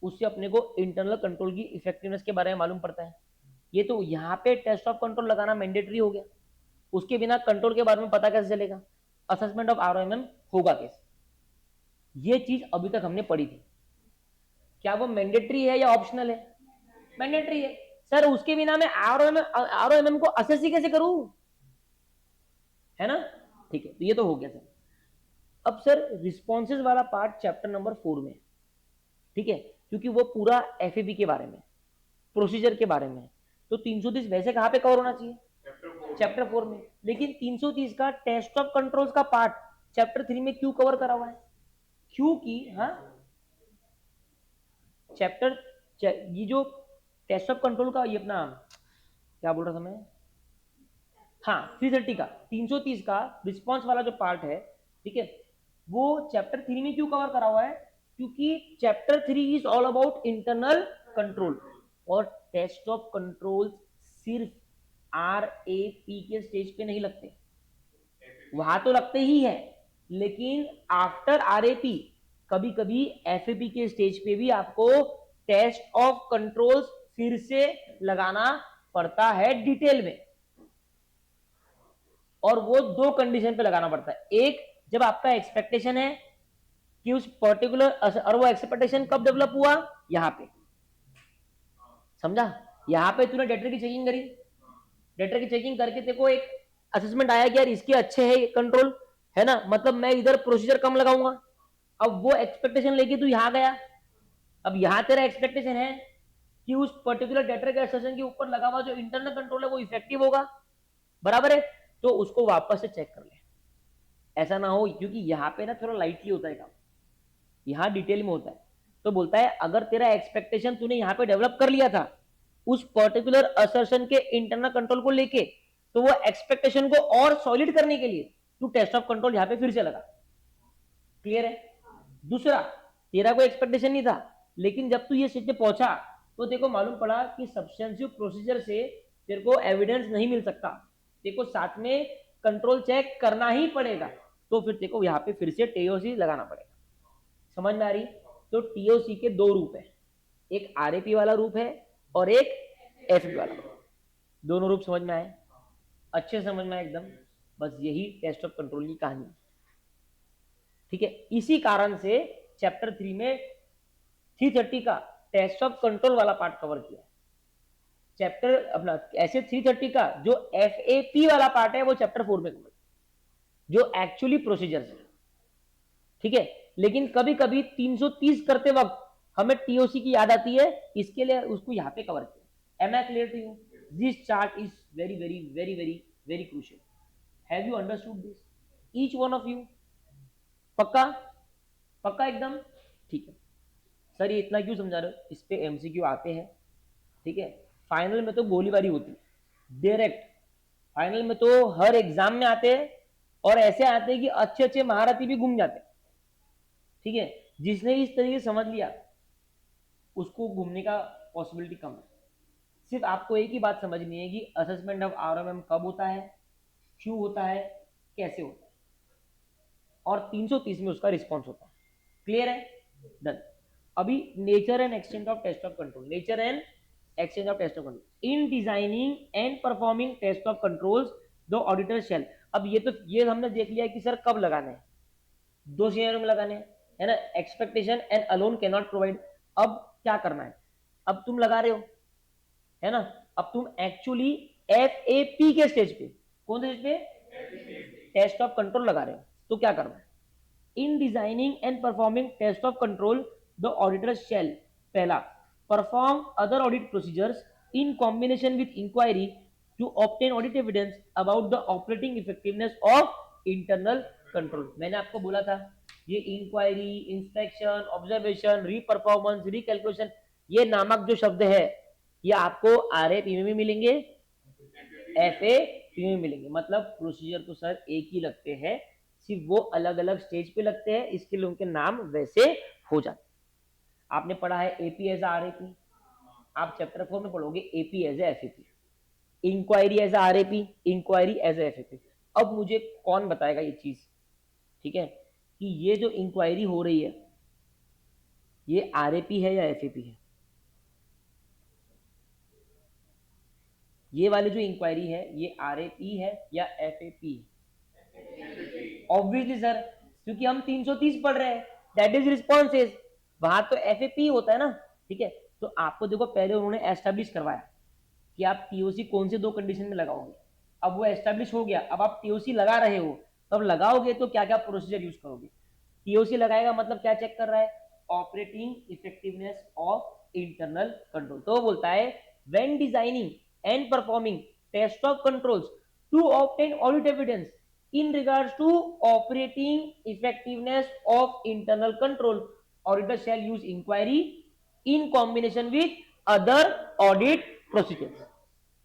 उससे अपने को इंटरनल कंट्रोल की इफेक्टिवनेस के बारे में मालूम पड़ता है। ये तो यहाँ पे टेस्ट ऑफ कंट्रोल लगाना मैंडेटरी हो गया, उसके बिना कंट्रोल के बारे में पता कैसे चलेगा, असेसमेंट ऑफ आरओएमएम होगा कैसे। ये चीज अभी तक हमने पढ़ी थी। क्या वो मैंडेटरी है या ऑप्शनल है? मैंडेटरी है। सर उसके बिना मैं आरओएमएम को असेस ही कैसे करूं, है ना? ठीक है, तो ये तो हो गया सर। अब सर रिस्पॉन्सेज वाला पार्ट चैप्टर नंबर 4 में, ठीक है, क्योंकि वो पूरा एफएबी के बारे में, प्रोसीजर के बारे में है, तो 330 वैसे कहां पे कवर होना चाहिए? चैप्टर 4 में। लेकिन 330 का टेस्ट ऑफ कंट्रोल्स का पार्ट चैप्टर 3 में क्यों कवर करा हुआ है? क्योंकि हाँ चैप्टर ये जो टेस्ट ऑफ कंट्रोल का ये अपना क्या बोल रहा था मैं, हाँ 330 का 330 का रिस्पॉन्स वाला जो पार्ट है, ठीक है, वो चैप्टर 3 में क्यों कवर करा हुआ है? क्योंकि chapter 3 is all about internal control, और टेस्ट ऑफ कंट्रोल सिर्फ आरएपी के स्टेज पे नहीं लगते, वहां तो लगते ही है, लेकिन आफ्टर आरएपी कभी कभी एफएपी के स्टेज पे भी आपको टेस्ट ऑफ कंट्रोल्स फिर से लगाना पड़ता है डिटेल में, और वो दो कंडीशन पे लगाना पड़ता है। एक, जब आपका एक्सपेक्टेशन है कि उस पर्टिकुलर, और वो एक्सपेक्टेशन कब डेवलप हुआ? यहां पे, समझा? यहां पे तूने डेटर की चेकिंग करी, डेटर की चेकिंग करके तेरे को एक असेसमेंट आया कि यार इसके अच्छे है कंट्रोल, है ना, मतलब मैं इधर प्रोसीजर कम लगाऊंगा। अब वो एक्सपेक्टेशन लेके तू यहां गया, अब यहां तेरा एक्सपेक्टेशन है कि उस पर्टिकुलर डेटर के असेसमेंट के ऊपर लगा हुआ जो इंटरनल कंट्रोल है वो इफेक्टिव होगा, बराबर है, तो उसको वापस से चेक कर ले। ऐसा ना हो, क्योंकि यहाँ पे ना थोड़ा लाइटली होता है काम, यहाँ डिटेल में होता है। तो बोलता है अगर तेरा एक्सपेक्टेशन तूने यहाँ पे डेवलप कर लिया था उस पर्टिकुलर असर्शन के इंटरनल कंट्रोल को लेके, तो वो एक्सपेक्टेशन को और सॉलिड करने के लिए तू टेस्ट ऑफ कंट्रोल यहाँ पे फिर से लगा। क्लियर है? दूसरा, तेरा कोई एक्सपेक्टेशन नहीं था, लेकिन जब तू ये स्टेज पे पहुंचा तो तेरे को मालूम पड़ा कि सब्सटेंशिव प्रोसीजर से तेरे को एविडेंस नहीं मिल सकता, तेरे को साथ में कंट्रोल चेक करना ही पड़ेगा, तो फिर तेरे को यहाँ पे फिर से टीओसी लगाना पड़ेगा। समझ में आ रही? तो टीओसी के दो रूप है, एक आरएपी वाला रूप है और एक एफपी वाला रूप। दोनों रूप समझ में आए? अच्छे समझ में आए एकदम। बस यही टेस्ट ऑफ कंट्रोल की कहानी, ठीक है। इसी कारण से चैप्टर 3 में 330 का टेस्ट ऑफ कंट्रोल वाला पार्ट कवर किया। चैप्टर अपना ऐसे 330 का जो एफएपी वाला पार्ट है वो चैप्टर 4 में कवर, जो एक्चुअली प्रोसीजर है, ठीक है। लेकिन कभी कभी 330 करते वक्त हमें टीओसी की याद आती है, इसके लिए उसको यहाँ पे कवर किया। Am I clear to you? This chart is very very very very very crucial. Have you understood this each one of you? पक्का? पक्का एकदम? ठीक है सर, ये इतना क्यों समझा रहे हो? इस पे एमसीक्यू आते हैं, ठीक है। फाइनल में तो गोलीबारी होती है डायरेक्ट, फाइनल में तो हर एग्जाम में आते हैं, और ऐसे आते हैं कि अच्छे अच्छे महारथी भी घूम जाते हैं, ठीक है। जिसने इस तरीके से समझ लिया उसको घूमने का पॉसिबिलिटी कम है। सिर्फ आपको एक ही बात समझनी है कि असेसमेंट ऑफ आरओएमएम कब होता है, क्यों होता है, कैसे होता है, और 330 में उसका रिस्पॉन्स होता है। क्लियर है? डन। अभी nature and extent of test of control, nature and exchange of test of control in designing and performing test of controls the auditor shall. अब ये हमने देख लिया कि सर कब लगाने हैं, दो सिनेरियो में लगाने हैं, है ना, expectation and alone can not provide. अब क्या करना है? अब तुम लगा रहे हो, है ना, अब तुम एक्चुअली एफएपी के स्टेज पे, कौन से स्टेज पे? टेस्ट ऑफ कंट्रोल लगा रहे हो, तो क्या करना है? In designing and performing test of control the auditor shall, पहला, perform other audit procedures in combination with inquiry to obtain audit evidence about the operating effectiveness of internal control. मैंने आपको बोला था ये inquiry, inspection, observation, reperformance, recalculation, ये नामक जो शब्द है ये आपको आरएपी में भी मिलेंगे, एफएपी में मिलेंगे। मतलब प्रोसीजर तो सर एक ही लगते हैं, सिर्फ वो अलग अलग स्टेज पे लगते हैं, इसके लिए उनके नाम वैसे हो जाते। आपने पढ़ा है एपी एज आरएपी, आप चैप्टर 4 में पढ़ोगे AP as FAP, inquiry as RAP, inquiry as FAP. अब मुझे कौन बताएगा ये चीज, ठीक है, कि ये जो इंक्वायरी हो रही है ये आरएपी है या एफएपी है? ये वाली जो इंक्वायरी है ये आरएपी है या एफएपी है? ऑब्वियसली सर, क्योंकि हम 330 पढ़ रहे हैं, दैट इज रिस्पॉन्सेज, वहां तो एफएपी होता है ना, ठीक है। तो आपको देखो पहले उन्होंने एस्टेब्लिश करवाया कि आप टीओसी कौन से दो कंडीशन में लगाओगे। अब वो एस्टेब्लिश हो गया, अब आप टीओसी लगा रहे हो, तब लगाओगे तो क्या क्या प्रोसीजर यूज करोगे। टीओसी लगाएगा मतलब क्या चेक कर रहा है? Operating effectiveness of internal control. तो वो बोलता है when designing and performing test of controls to obtain audit evidence in regards to operating effectiveness of internal control, auditor shall use inquiry in combination with other audit procedures,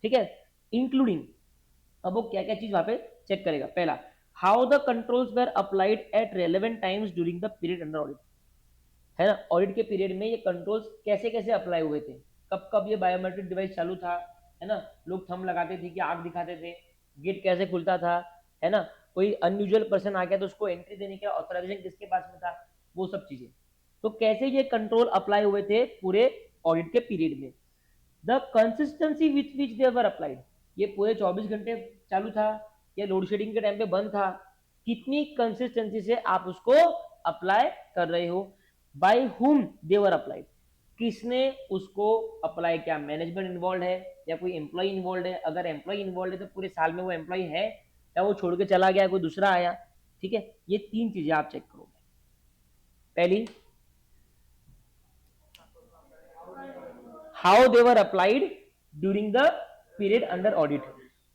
ठीक है, including. अब वो क्या क्या चीज वहां पे चेक करेगा? पहला, how the controls were applied at relevant times during the period under audit, है ना, ऑडिट के पीरियड में ये कंट्रोल्स कैसे कैसे अप्लाई हुए थे, कब कब ये बायोमेट्रिक डिवाइस चालू था, है ना, लोग थंब लगाते थे कि आंख दिखाते थे, गेट कैसे खुलता था, है ना, कोई अनयूजुअल पर्सन आ गया तो उसको एंट्री देने का ऑथराइजेशन किसके पास में था, वो सब चीजें। तो कैसे ये कंट्रोल अप्लाई हुए थे पूरे ऑडिट के पीरियड में। The consistency with which they were applied, ये पूरे 24 घंटे चालू था या लोड शेडिंग के टाइम पे बंद था, कितनी कंसिस्टेंसी से आप उसको अप्लाई कर रहे हो। By whom they were applied, किसने उसको अप्लाई किया, मैनेजमेंट इन्वॉल्व है या कोई एम्प्लॉय इन्वॉल्व है, अगर एम्प्लॉय इन्वॉल्व है तो पूरे साल में वो एम्प्लॉय है या वो छोड़ के चला गया, कोई दूसरा आया, ठीक है। ये तीन चीजें आप चेक करोगे। पहली, how they were applied during the period under audit,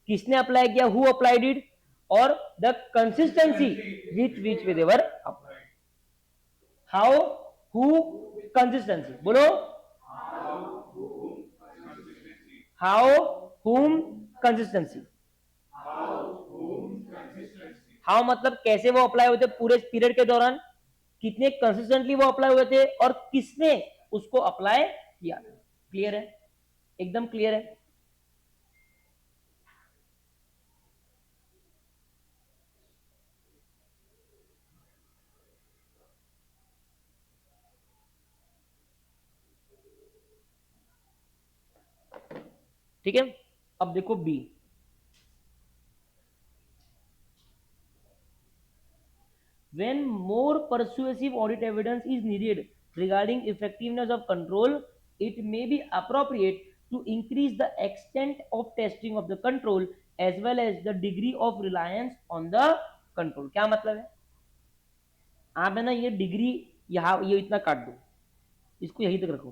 किसने अप्लाई किया, हु अप्लाइड इट, और the consistency with which they were applied. How, who, consistency, बोलो, हाउ, हुम, कंसिस्टेंसी। हाउ मतलब कैसे वो अप्लाई हुए थे पूरे पीरियड के दौरान, कितने कंसिस्टेंटली वो अप्लाई हुए थे, और किसने उसको अप्लाई किया। क्लियर है, एकदम क्लियर है। ठीक है, अब देखो B, when more persuasive audit evidence is needed regarding effectiveness of control, it may be appropriate to increase the extent of testing of the control as well as the degree of reliance on the control। क्या मतलब है? आप है ना ये degree यहाँ ये इतना काट दो, इसको यहीं तक रखो।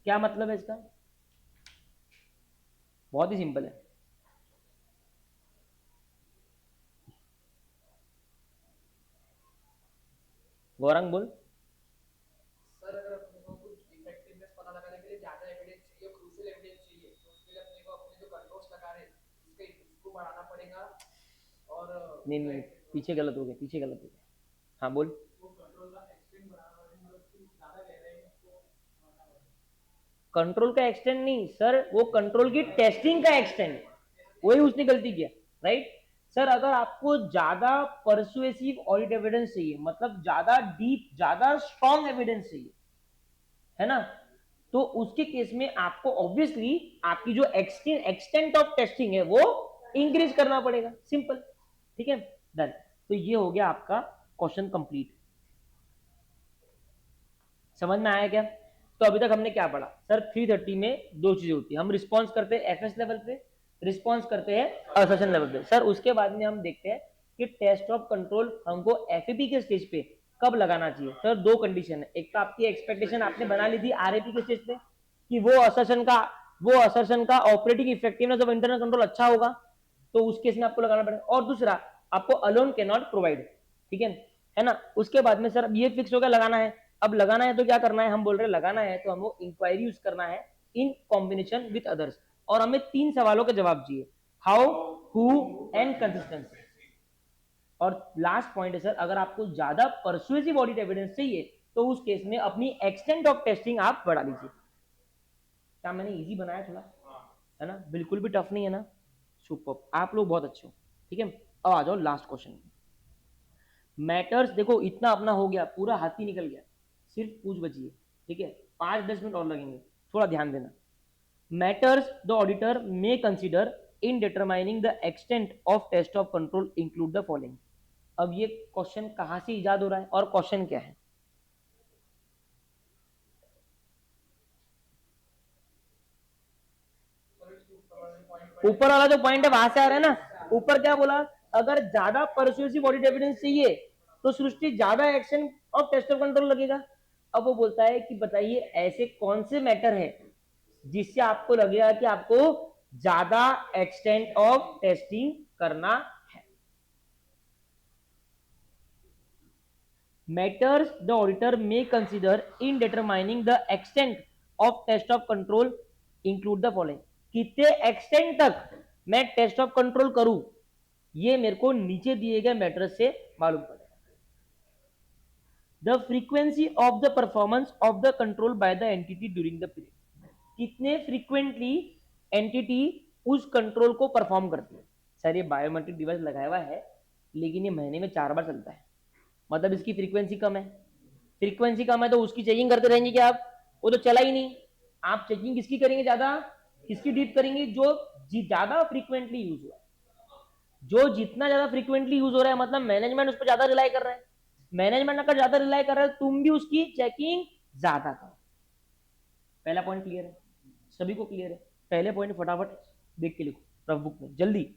क्या मतलब है इसका? बहुत ही सिंपल है। गौरंग बोल। सर अगर अपने को कुछ इफेक्टिवनेस पता लगाने के लिए ज्यादा एविडेंस चाहिए, क्रूशियल एविडेंस चाहिए, तो उसके लिए अपने को अपने जो कंट्रोल्स लगा रहे हैं उसको बढ़ाना पड़ेगा। और नहीं नहीं, पीछे गलत हो गया, पीछे गलत हो गया। हाँ बोल। वो कंट्रोल का एक्सटेंड बढ़ाना पड़ेगा, मतलब उसकी ज्यादा गहराई में उसको बढ़ाना पड़ेगा। कंट्रोल का एक्सटेंड नहीं सर, वो कंट्रोल की टेस्टिंग का एक्सटेंड, वही उसने गलती किया, राइट। सर अगर आपको ज्यादा परसुएसिव ऑडिट एविडेंस चाहिए, मतलब ज्यादा डीप ज्यादा स्ट्रॉन्ग एविडेंस चाहिए, है ना, तो उसके केस में आपको ऑब्वियसली आपकी जो एक्सटेंट ऑफ टेस्टिंग है वो इंक्रीज करना पड़ेगा, सिंपल, ठीक है, डन। तो ये हो गया आपका क्वेश्चन कंप्लीट। समझ में आया क्या? तो अभी तक हमने क्या पढ़ा सर? 330 में दो चीजें होती है, हम रिस्पॉन्स करते हैं एफएस लेवल पे, रिस्पॉन्स करते हैं असर्शन लेवल पे। सर उसके बाद में हम देखते हैं कि टेस्ट ऑफ कंट्रोल हमको एफएपी के स्टेज पे कब लगाना चाहिए। सर दो कंडीशन है, एक तो आपकी एक्सपेक्टेशन आपने बना ली थी आरएपी के स्टेज पे कि वो असर्शन का operating effectiveness of internal control अच्छा होगा, तो उस केस में आपको लगाना पड़ेगा। और दूसरा, आपको अलोन कैन नॉट प्रोवाइड, ठीक है ना। उसके बाद में सर अब ये फिक्स हो गया लगाना है, अब लगाना है तो क्या करना है, हम बोल रहे हैं लगाना है तो हमको इंक्वायरी यूज करना है इन कॉम्बिनेशन विद अदर्स, और हमें तीन सवालों के जवाब चाहिए, हाउ, हु एंड कंसिस्टेंसी। और लास्ट पॉइंट है सर, अगर आपको ज्यादा परसुएसिव ऑडिट एविडेंस चाहिए तो उस केस में अपनी एक्सटेंट ऑफ टेस्टिंग आप बढ़ा लीजिए। क्या मैंने इजी बनाया थोड़ा? है ना, बिल्कुल भी टफ नहीं है ना, सुपर, आप लोग बहुत अच्छे हो, ठीक है। अब आ जाओ लास्ट क्वेश्चन। मैटर्स, देखो इतना अपना हो गया, पूरा हाथी निकल गया, सिर्फ पूछ बची है, ठीक है, 5-10 मिनट और लगेंगे, थोड़ा ध्यान देना। Matters the auditor may consider in determining the extent of test of control include the following. अब ये क्वेश्चन कहां से इजाद हो रहा है और क्वेश्चन क्या है? ऊपर वाला जो पॉइंट है वहां से आ रहा है ना। ऊपर क्या बोला, अगर ज्यादा परसुएसिव ऑडिट एविडेंस चाहिए तो सृष्टि ज्यादा action of test of control लगेगा। अब वो बोलता है कि बताइए ऐसे कौन से मैटर है जिससे आपको लगेगा कि आपको ज्यादा एक्सटेंट ऑफ टेस्टिंग करना है। Matters the auditor may consider in determining the extent of test of control include the following. कितने एक्सटेंट तक मैं टेस्ट ऑफ कंट्रोल करूं, ये मेरे को नीचे दिए गए मैटर्स से मालूम पड़ेगा। The frequency of the performance of the control by the entity during the period, कितने फ्रीक्वेंटली एंटिटी उस कंट्रोल को परफॉर्म करती है। सर ये बायोमेट्रिक डिवाइस लगाया हुआ है लेकिन ये महीने में 4 बार चलता है, मतलब इसकी फ्रीक्वेंसी कम है। फ्रीक्वेंसी कम है तो उसकी चेकिंग करते रहेंगे क्या आप? वो तो चला ही नहीं। आप चेकिंग किसकी करेंगे ज्यादा, किसकी डीप करेंगे? जो ज्यादा फ्रीक्वेंटली यूज हुआ है। जो जितना ज्यादा फ्रीक्वेंटली यूज हो रहा है मतलब मैनेजमेंट उस पर ज्यादा रिलाई कर रहा है। मैनेजमेंट अगर ज्यादा रिलाई कर रहा है तुम भी उसकी चेकिंग ज्यादा करो। पहला पॉइंट क्लियर है, सभी को क्लियर है? पहले पॉइंट फटाफट देख के लिखो रफ बुक में जल्दी।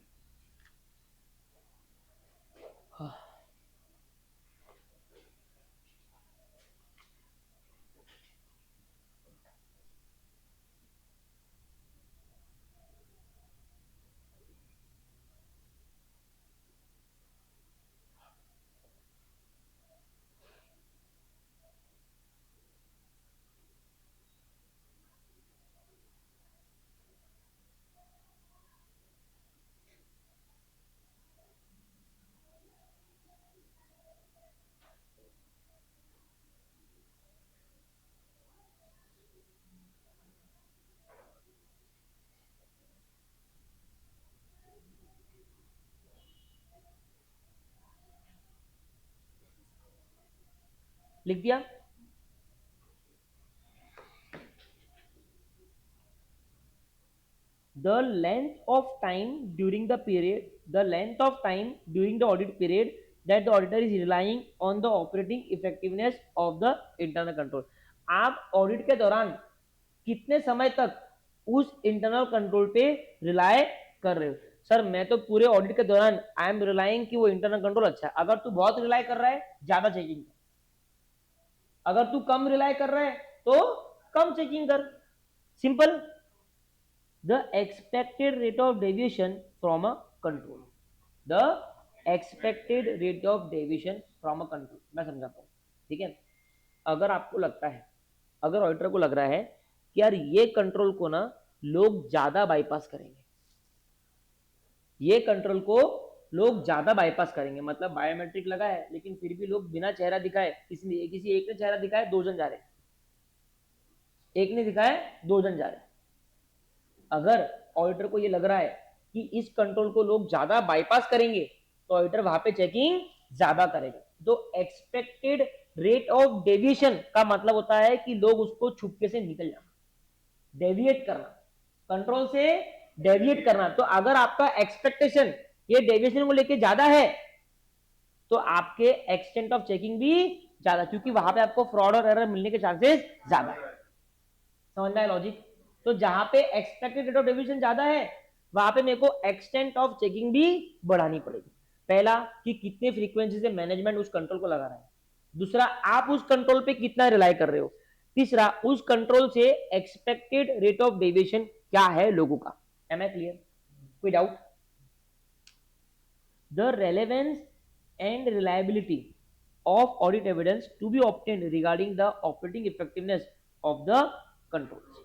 लिख दिया? the length of time during the period, the length of time during the audit period that the auditor is relying on the operating effectiveness of the internal control। आप audit के दौरान कितने समय तक उस इंटरनल कंट्रोल पे rely कर रहे हो? सर मैं तो पूरे ऑडिट के दौरान आई एम रिलाइंग कि वो इंटरनल कंट्रोल अच्छा है। अगर तू बहुत रिलाय कर रहा है ज्यादा चेकिंग, अगर तू कम रिलाय कर रहा है तो कम चेकिंग कर, simple. the expected rate of deviation from a control, the expected rate of deviation from a control, मैं समझाता हूँ, ठीक है। अगर आपको लगता है, अगर ऑडिटर को लग रहा है कि यार ये कंट्रोल को ना लोग ज्यादा बाईपास करेंगे, ये कंट्रोल को लोग ज्यादा बाईपास करेंगे, मतलब बायोमेट्रिक लगा है लेकिन फिर भी लोग बिना चेहरा दिखाए, किसी एक ने चेहरा दिखाया 2 जन जा रहे, एक ने दिखाया 2 जन जा रहे। अगर ऑडिटर को ये लग रहा है कि इस कंट्रोल को लोग ज्यादा बाईपास करेंगे तो ऑडिटर वहां पे चेकिंग ज्यादा करेगा। तो एक्सपेक्टेड रेट ऑफ डेविएशन का मतलब होता है कि लोग उसको छुपके से निकल जाना, डेविएट करना, कंट्रोल से डेविएट करना। तो अगर आपका एक्सपेक्टेशन ये डेविएशन को लेके ज्यादा है तो आपके एक्सटेंट ऑफ चेकिंग भी ज्यादा, क्योंकि वहां पे आपको फ्रॉड और एरर मिलने के चांसेस ज्यादा है। समझ में आया लॉजिक? तो जहां पे एक्सपेक्टेड रेट ऑफ डेविएशन ज्यादा है वहां पे मेरे को एक्सटेंट ऑफ चेकिंग भी बढ़ानी पड़ेगी। पहला कि कितने फ्रीक्वेंसी से मैनेजमेंट उस कंट्रोल को लगा रहा है, दूसरा आप उस कंट्रोल पे कितना रिलाई कर रहे हो, तीसरा उस कंट्रोल से एक्सपेक्टेड रेट ऑफ डेविएशन क्या है लोगों का। Am I clear? कोई doubt? The relevance and reliability of audit evidence to be obtained regarding the operating effectiveness of the controls।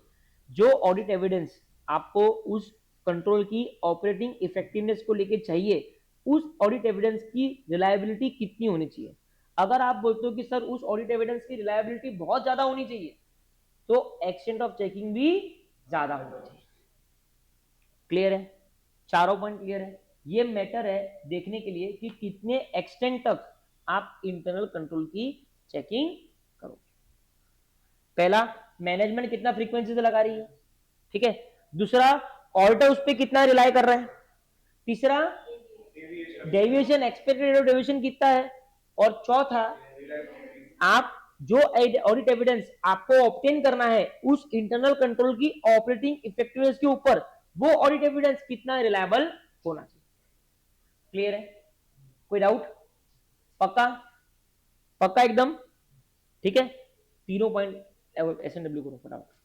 जो ऑडिट एविडेंस आपको उस कंट्रोल की ऑपरेटिंग इफेक्टिवनेस को लेके चाहिए, उस ऑडिट एविडेंस की रिलायबिलिटी कितनी होनी चाहिए। अगर आप बोलते हो कि सर उस ऑडिट एविडेंस की रिलायबिलिटी बहुत ज्यादा होनी चाहिए तो एक्सटेंट ऑफ चेकिंग भी ज्यादा होना चाहिए। क्लियर है, चारों पॉइंट क्लियर है। ये मैटर है देखने के लिए कि कितने एक्सटेंट तक आप इंटरनल कंट्रोल की चेकिंग करो। पहला, मैनेजमेंट कितना फ्रीक्वेंसी से लगा रही है, ठीक है। दूसरा, ऑडिटर उस पर कितना रिलाई कर रहा है। तीसरा, डेविएशन, एक्सपेक्टेड डेविएशन कितना है। और चौथा, आप जो ऑडिट एविडेंस आपको ऑब्टेन करना है उस इंटरनल कंट्रोल की ऑपरेटिंग इफेक्टिवनेस के ऊपर, वो ऑडिट एविडेंस कितना रिलायबल होना चाहिए। क्लियर है, कोई डाउट? पक्का? पक्का एकदम, ठीक है। तीनों पॉइंट एसएनडब्ल्यू करो फटाफट।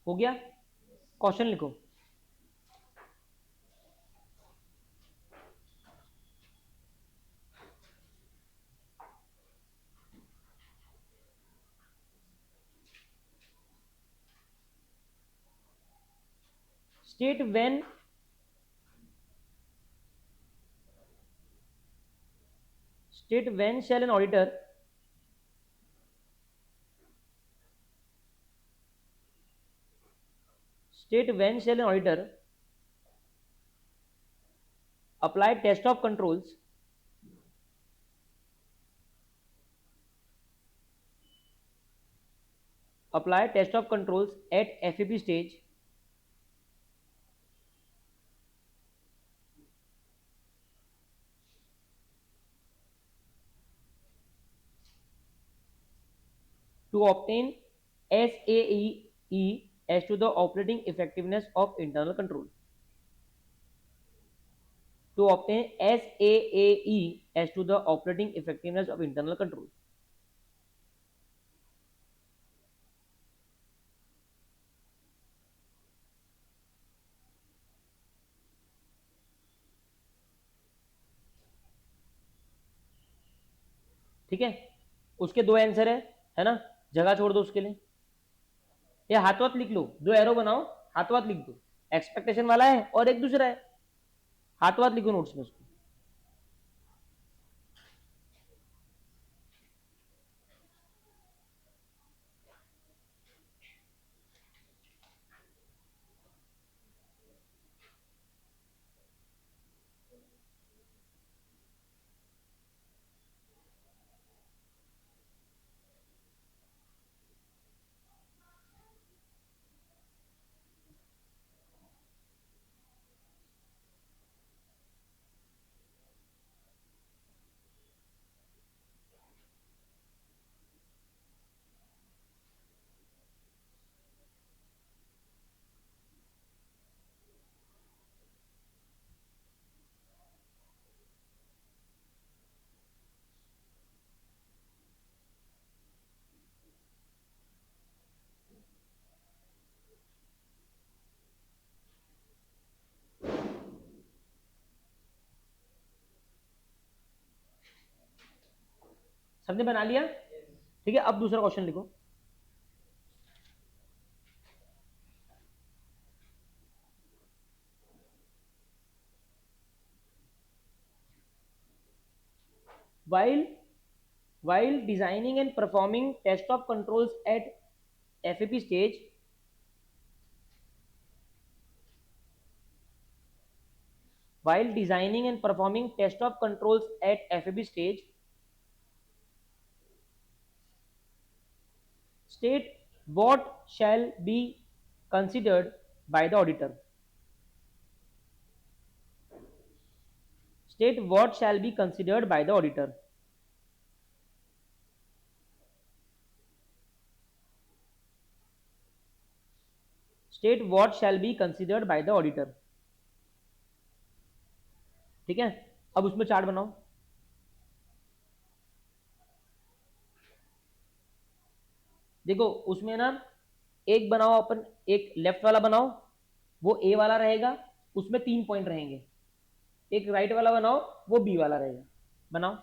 हो गया, क्वेश्चन लिखो। State when shall an auditor apply test of controls at FAP stage to obtain SAE as to the operating effectiveness of internal control. To obtain SAE as to the operating effectiveness of internal control. ठीक है, उसके दो answer है ना, जगह छोड़ दो उसके लिए। ये हाथ हाथ लिख लो, दो एरो बनाओ, हाथ हाथ लिख दो। एक्सपेक्टेशन वाला है और एक दूसरा है, हाथ हाथ लिखो नोट्स में उसको। सबने बना लिया? ठीक है, अब दूसरा क्वेश्चन लिखो। while designing and performing test of controls at FAP stage, while designing and performing test of controls at FAP stage, state what shall be considered by the auditor. State what shall be considered by the auditor. State what shall be considered by the auditor. ठीक है, अब उसमें chart बनाओ। देखो उसमें ना एक बनाओ अपन, एक लेफ्ट वाला बनाओ, वो ए वाला रहेगा, उसमें 3 पॉइंट रहेंगे। एक राइट वाला बनाओ, वो बी वाला रहेगा। बनाओ।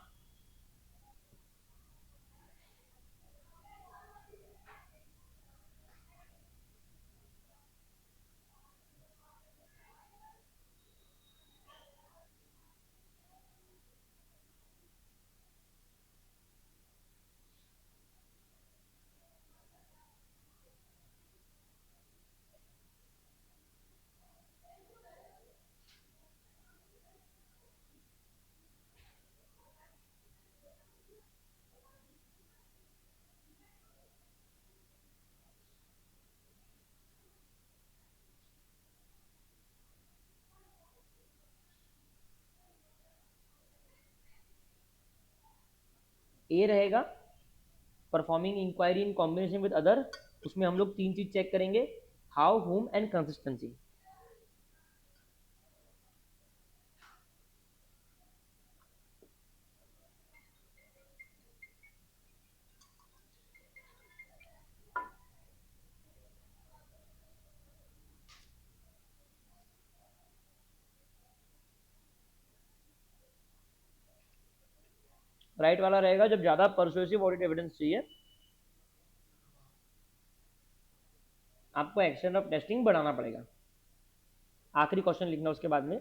ए रहेगा performing inquiry in combination with other, उसमें हम लोग 3 चीज चेक करेंगे, how, whom and consistency. Right वाला रहेगा जब ज्यादा परसुएसिव ऑडिट एविडेंस चाहिए, आपको एक्सटेंट ऑफ टेस्टिंग बढ़ाना पड़ेगा। आखिरी क्वेश्चन लिखना उसके बाद में।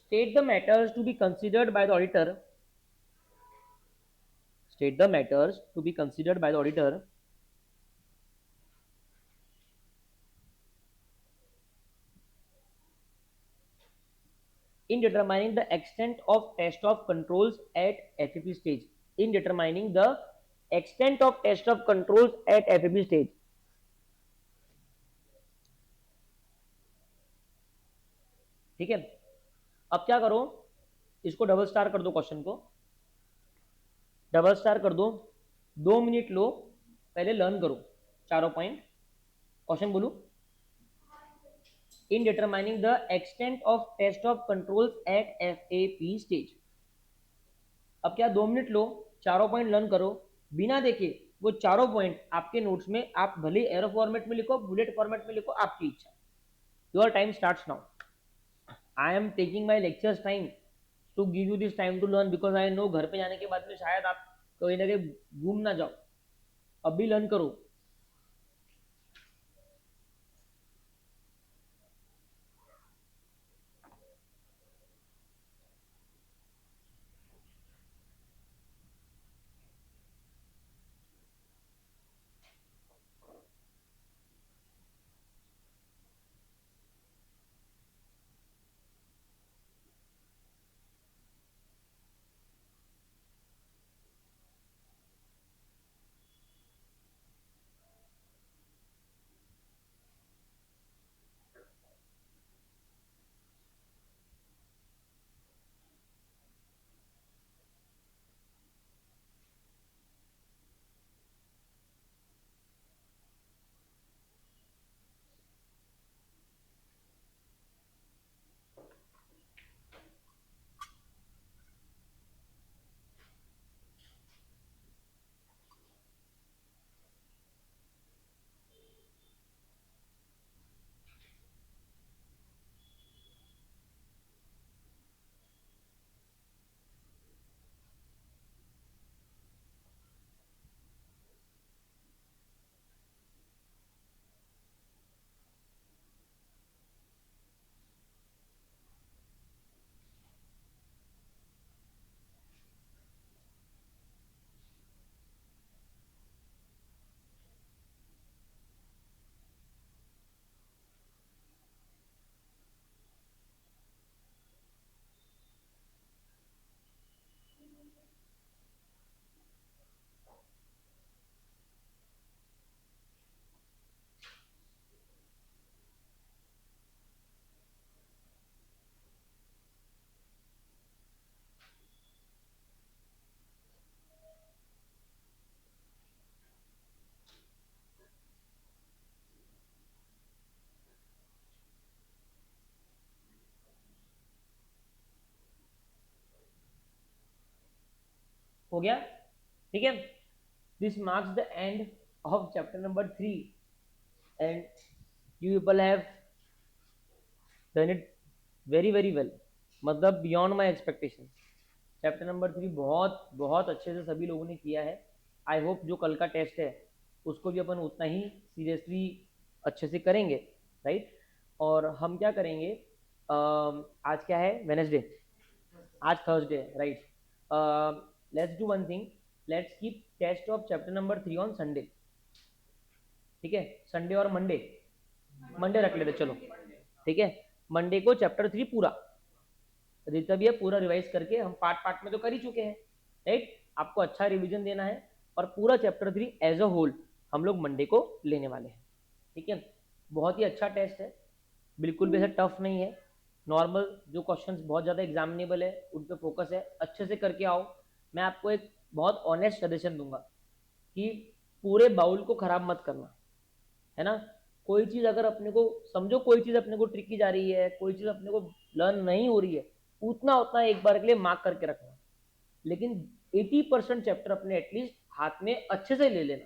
State the matters to be considered by the auditor. State the matters to be considered by the auditor in determining the extent of test of controls at FAP stage. In determining the extent of test of controls at FAP stage. ठीक है, अब क्या करो, इसको double star कर दो, question को double star कर दो, 2 मिनट लो, पहले लर्न करो चारों पॉइंट। क्वेश्चन बोलू, in determining the extent of test of controls at FAP stage। अब क्या 2 मिनट लो, चारों पॉइंट लर्न करो, बिना देखे वो चारों पॉइंट आपके नोट्स में, आप भले एरो फॉर्मेट में लिखो, बुलेट फॉर्मेट में लिखो, आपकी इच्छा। Your time starts now. I am taking my lectures time to give you this time to learn, because I know घर पे जाने के बाद में शायद आप कहीं ना कहीं घूम ना जाओ। अभी लर्न करो। हो गया, ठीक है। This marks the end of chapter number 3 and you people have done it very very well, मतलब beyond my expectation. Chapter number 3 बहुत बहुत अच्छे से सभी लोगों ने किया है। आई होप जो कल का टेस्ट है उसको भी अपन उतना ही सीरियसली अच्छे से करेंगे, राइट। और हम क्या करेंगे, आज क्या है, वेनेसडे, आज थर्सडे है, right. Let's do one thing, let's keep test of chapter number 3 on Sunday, ठीक है। संडे और मंडे, मंडे रख लेते चलो, ठीक है। मंडे को चैप्टर 3 पूरा जितना भी है पूरा रिवाइज करके, हम पार्ट पार्ट में तो कर ही चुके हैं, राइट। आपको अच्छा रिवीजन देना है और पूरा चैप्टर 3 एज अ होल हम लोग मंडे को लेने वाले हैं, ठीक है। बहुत ही अच्छा टेस्ट है, बिल्कुल भी ऐसा टफ नहीं है, नॉर्मल जो क्वेश्चंस बहुत ज़्यादा एग्जामिनेबल है उन पे फोकस है, अच्छे से करके आओ। मैं आपको एक बहुत ऑनेस्ट सजेशन दूंगा कि पूरे बाउल को खराब मत करना, है ना। कोई चीज़ अगर अपने को समझो, कोई चीज़ अपने को ट्रिकी जा रही है, कोई चीज़ अपने को लर्न नहीं हो रही है, उतना उतना एक बार के लिए मार्क करके रखना, लेकिन 80% चैप्टर अपने एटलीस्ट हाथ में अच्छे से ले लेना,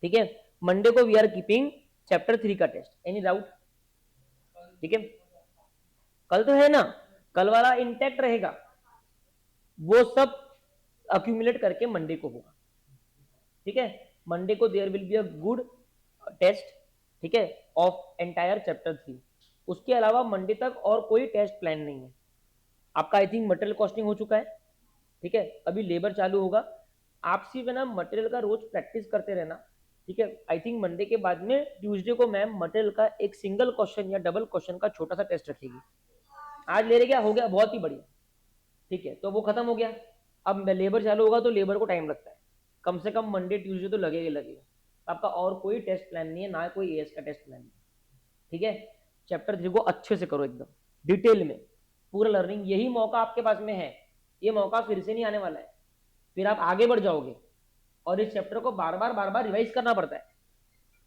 ठीक है। मंडे को वी आर कीपिंग चैप्टर 3 का टेस्ट, एनी डाउट, ठीक है। कल तो है ना, कल वाला इंटैक्ट रहेगा, वो सब अक्यूमुलेट करके मंडे को होगा, ठीक है। मंडे को there will be a good test, ठीक है, ऑफ एंटायर चैप्टर 3। उसके अलावा मंडे तक और कोई टेस्ट प्लान नहीं है आपका। आई थिंक मटेरियल कॉस्टिंग हो चुका है, ठीक है, अभी लेबर चालू होगा। आप सिर्फ है ना मटेरियल का रोज प्रैक्टिस करते रहना, ठीक है। आई थिंक मंडे के बाद में ट्यूसडे को मैम मटेरियल का एक सिंगल क्वेश्चन या डबल क्वेश्चन का छोटा सा टेस्ट रखेगी। आज ले गया, हो गया, बहुत ही बढ़िया, ठीक है, तो वो खत्म हो गया। अब लेबर चालू होगा तो लेबर को टाइम लगता है, कम से कम मंडे ट्यूसडे तो लगेगा लगेगा। आपका और कोई टेस्ट प्लान नहीं है, ना कोई एएस का टेस्ट प्लान नहीं, ठीक है। चैप्टर 3 को अच्छे से करो, एकदम डिटेल में पूरा लर्निंग, यही मौका आपके पास में है, ये मौका फिर से नहीं आने वाला है, फिर आप आगे बढ़ जाओगे और इस चैप्टर को बार बार रिवाइज करना पड़ता है,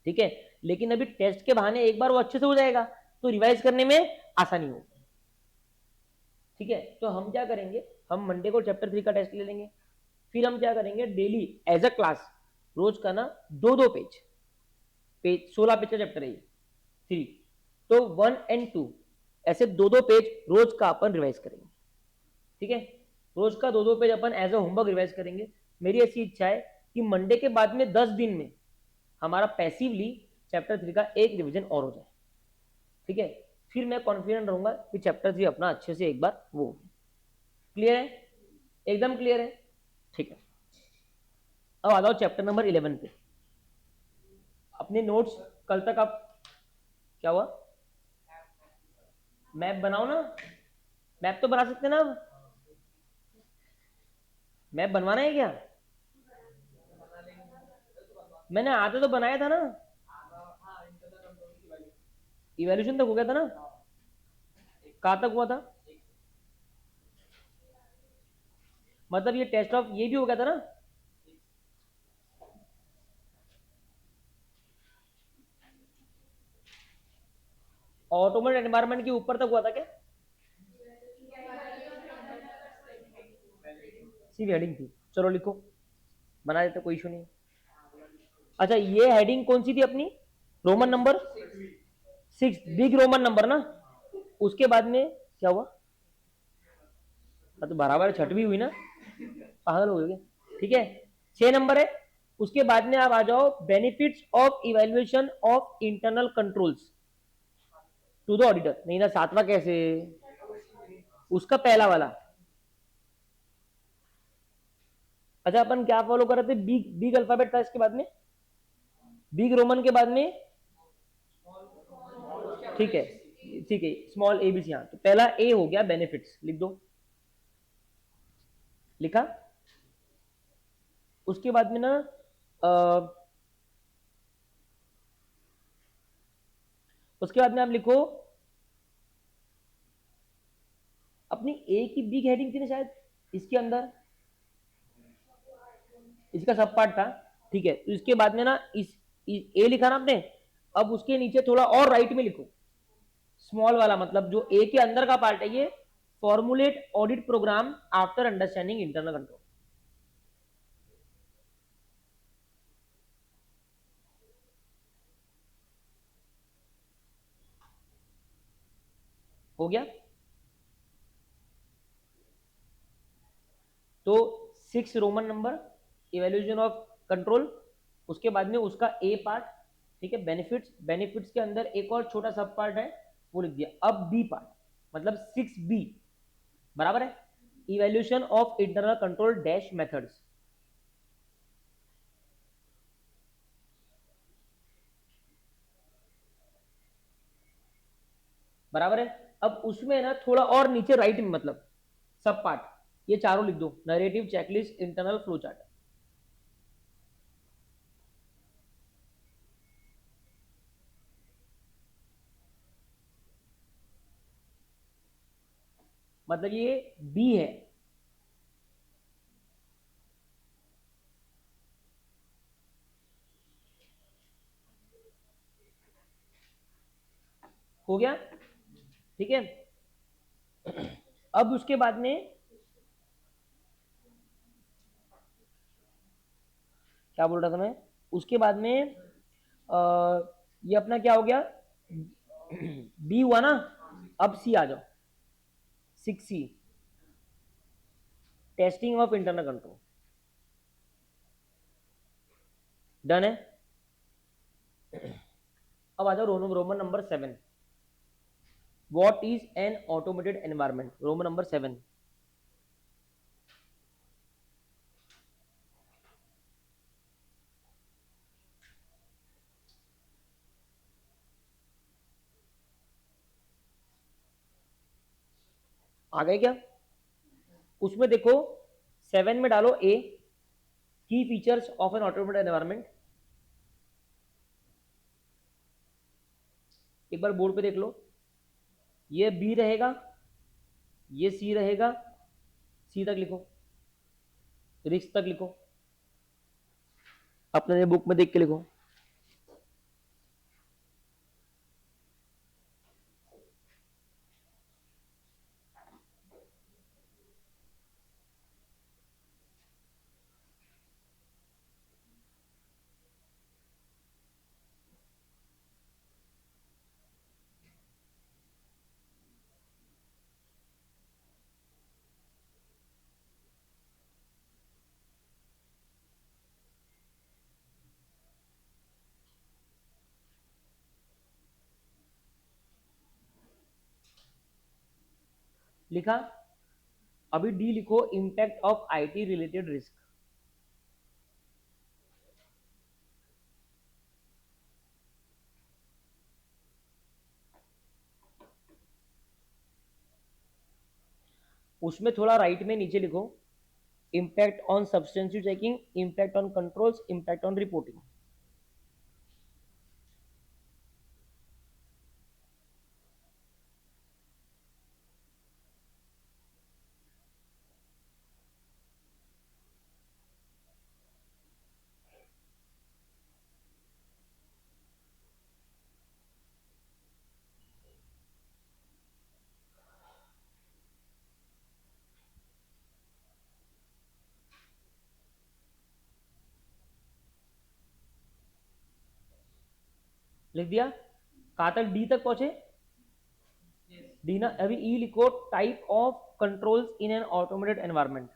ठीक है। लेकिन अभी टेस्ट के बहाने एक बार वो अच्छे से हो जाएगा तो रिवाइज करने में आसानी होगी, ठीक है। तो हम क्या करेंगे, हम मंडे को चैप्टर 3 का टेस्ट ले लेंगे, फिर हम क्या करेंगे डेली एज अ क्लास रोज का ना 2-2 पेज, 16 पेज का चैप्टर है ये 3, तो 1 और 2 ऐसे 2-2 पेज रोज का अपन रिवाइज करेंगे, ठीक है। रोज का 2-2 पेज अपन एज अ होमवर्क रिवाइज करेंगे। मेरी ऐसी इच्छा है कि मंडे के बाद में 10 दिन में हमारा पैसिवली चैप्टर 3 का एक रिवीजन और हो जाए, ठीक है। फिर मैं कॉन्फिडेंट रहूंगा कि चैप्टर 3 अपना अच्छे से एक बार वो क्लियर है, एकदम क्लियर है, ठीक है। अब आ जाओ चैप्टर नंबर 11 पे। अपने नोट्स कल तक आप, क्या हुआ, मैप बनाओ ना, मैप तो बना सकते ना, मैप बनवाना है क्या, मैंने आते तो बनाया था ना, इवैल्यूएशन तक हो गया था ना, कहाँ तक हुआ था, मतलब ये टेस्ट ऑफ ये भी हो गया था ना, ऑटोमेटेड एनवायरनमेंट के ऊपर तक हुआ था क्या, सिर्फ हेडिंग थी, चलो लिखो, बना देते, कोई इशू नहीं। अच्छा ये हेडिंग कौन सी थी अपनी, Roman number 6, big Roman number ना, उसके बाद में क्या हुआ, तो बराबर छठवीं हुई ना, पागल हो गए, ठीक है। 6 नंबर है, उसके बाद में आप आ जाओ benefits of evaluation of internal controls to the auditor, नहीं ना 7वां कैसे, उसका पहला वाला। अच्छा अपन क्या फॉलो कर रहे थे, बिग बिग अल्फाबेट था, इसके बाद में बिग रोमन के बाद में, ठीक है, ठीक है, स्मॉल एबीसी, हाँ, तो पहला ए हो गया बेनिफिट्स, लिख दो, लिखा। उसके बाद में ना उसके बाद में आप लिखो अपनी ए की बिग हेडिंग थी ना शायद, इसके अंदर इसका सब पार्ट था, ठीक है। तो इसके बाद में ना ए लिखा ना आपने, अब उसके नीचे थोड़ा और राइट में लिखो स्मॉल वाला, मतलब जो ए के अंदर का पार्ट है ये, formulate audit program after understanding internal control, हो गया। तो 6 Roman number evaluation of control, उसके बाद में उसका ए पार्ट, ठीक है, बेनिफिट्स, बेनिफिट्स के अंदर एक और छोटा सब पार्ट है वो लिख दिया। अब बी पार्ट मतलब 6 बी बराबर है evaluation of internal control dash methods. बराबर है। अब उसमें ना थोड़ा और नीचे राइट में मतलब सब पार्ट ये चारों लिख दो, narrative, checklist, internal, flow chart. मतलब ये बी है। हो गया, ठीक है। अब उसके बाद में क्या बोल रहा था मैं, उसके बाद में ये अपना क्या हो गया, बी हुआ ना। अब सी आ जाओ, 6C testing of internal control. Done है। अब आ जाओ Roman number 7, what is an automated environment, Roman number 7। आ गए क्या? उसमें देखो 7 में डालो ए, की features of N automated environment. एक बार बोर्ड पे देख लो, ये बी रहेगा, ये सी रहेगा, सी तक लिखो, रिस्क तक लिखो, अपने बुक में देख के लिखो। लिखा। अभी डी लिखो, impact of IT related risk. उसमें थोड़ा राइट में नीचे लिखो, impact on substantive checking, impact on controls, impact on reporting. लिख दिया? कहां तक, डी तक पहुंचे? Yes. डी ना। अभी ई लिखो, type of controls in an automated environment.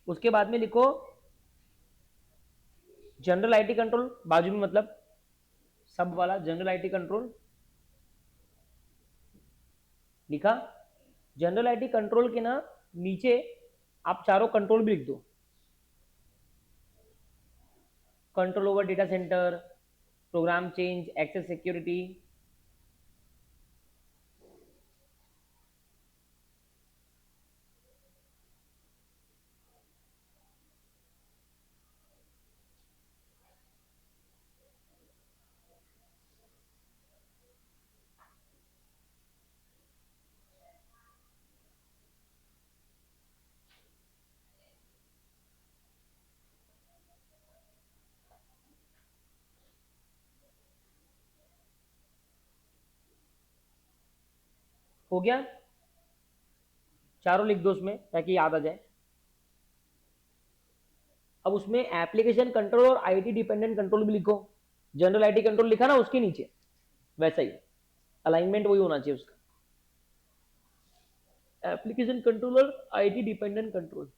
उसके बाद में लिखो जनरल आईटी कंट्रोल, बाजू में मतलब सब वाला जनरल आईटी कंट्रोल। लिखा? जनरल आईटी कंट्रोल के ना नीचे आप चारों कंट्रोल भी लिख दो, control over data centre, program change, access security. हो गया, चारों लिख दो उसमें ताकि याद आ जाए। अब उसमें एप्लीकेशन कंट्रोल और आईटी डिपेंडेंट कंट्रोल भी लिखो। जनरल आईटी कंट्रोल लिखा ना, उसके नीचे वैसा ही अलाइनमेंट वही होना चाहिए उसका, application controller IT dependent control.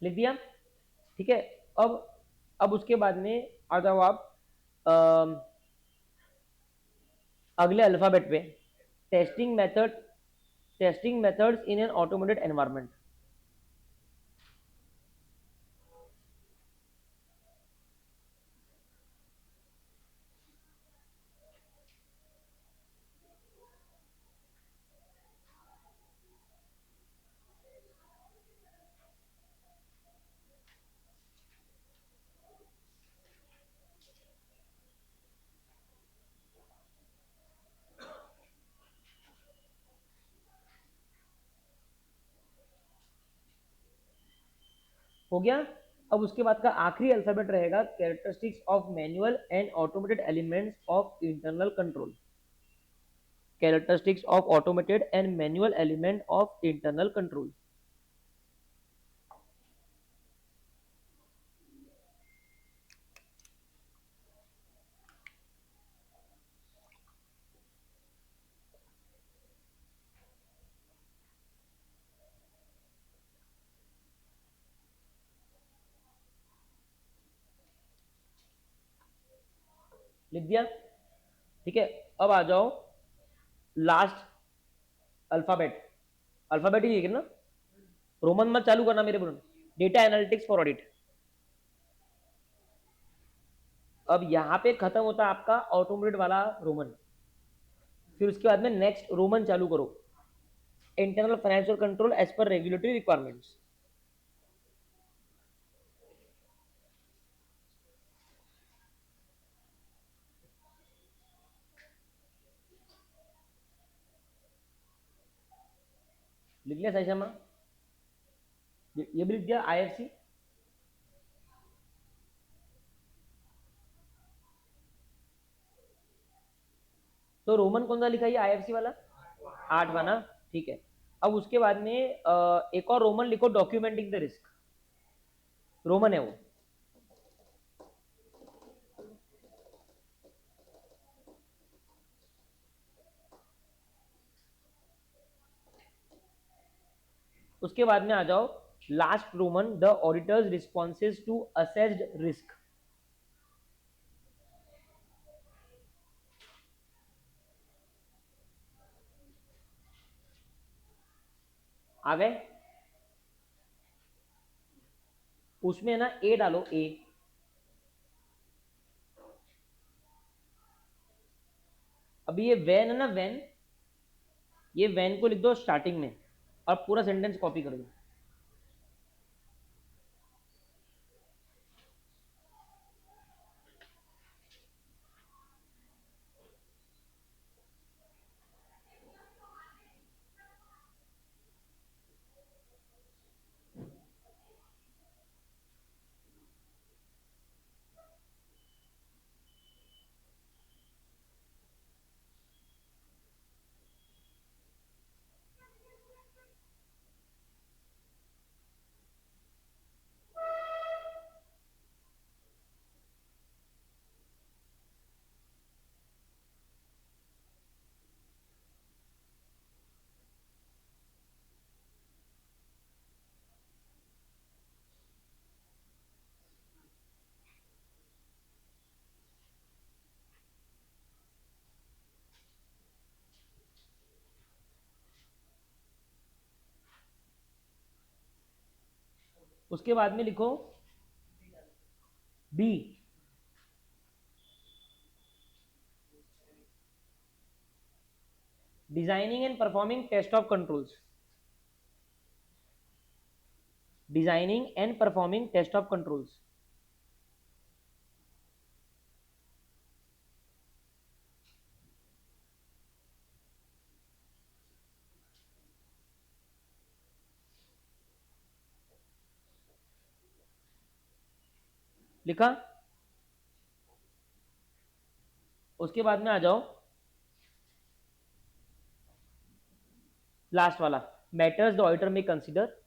लिख दिया, ठीक है। अब उसके बाद में आ जाओ आप अम, अगले अल्फाबेट पे, testing method, testing methods in an automated environment. हो गया। अब उसके बाद का आखिरी अल्फाबेट रहेगा characteristics of manual and automated elements of internal control. Characteristics of automated and manual element of internal control. लिख दिया, ठीक है। अब आ जाओ लास्ट अल्फाबेट, अल्फाबेट ही है ना, रोमन मत चालू करना मेरे बोलो। Data analytics for audit. अब यहां पे खत्म होता है आपका ऑटोमेटेड वाला रोमन, फिर उसके बाद में नेक्स्ट रोमन चालू करो, internal financial control as per regulatory requirements. लिख लिया साई शर्मा, ये भी लिख दिया आईएफसी। तो रोमन कौन सा लिखा है आईएफसी वाला, 8वां ना, ठीक है। अब उसके बाद में एक और रोमन लिखो, डॉक्यूमेंटिंग द रिस्क, रोमन है वो। उसके बाद में आ जाओ last roman, the auditor's responses to assessed risk. आ गए, उसमें ना ए डालो, ए। अभी ये वैन है ना, वैन, ये वैन को लिख दो स्टार्टिंग में और पूरा सेंटेंस कॉपी कर दो। उसके बाद में लिखो B, designing and performing test of controls, designing and performing test of controls. लिखा? उसके बाद में आ जाओ लास्ट वाला, मैटर्स द ऑडिटर में कंसीडर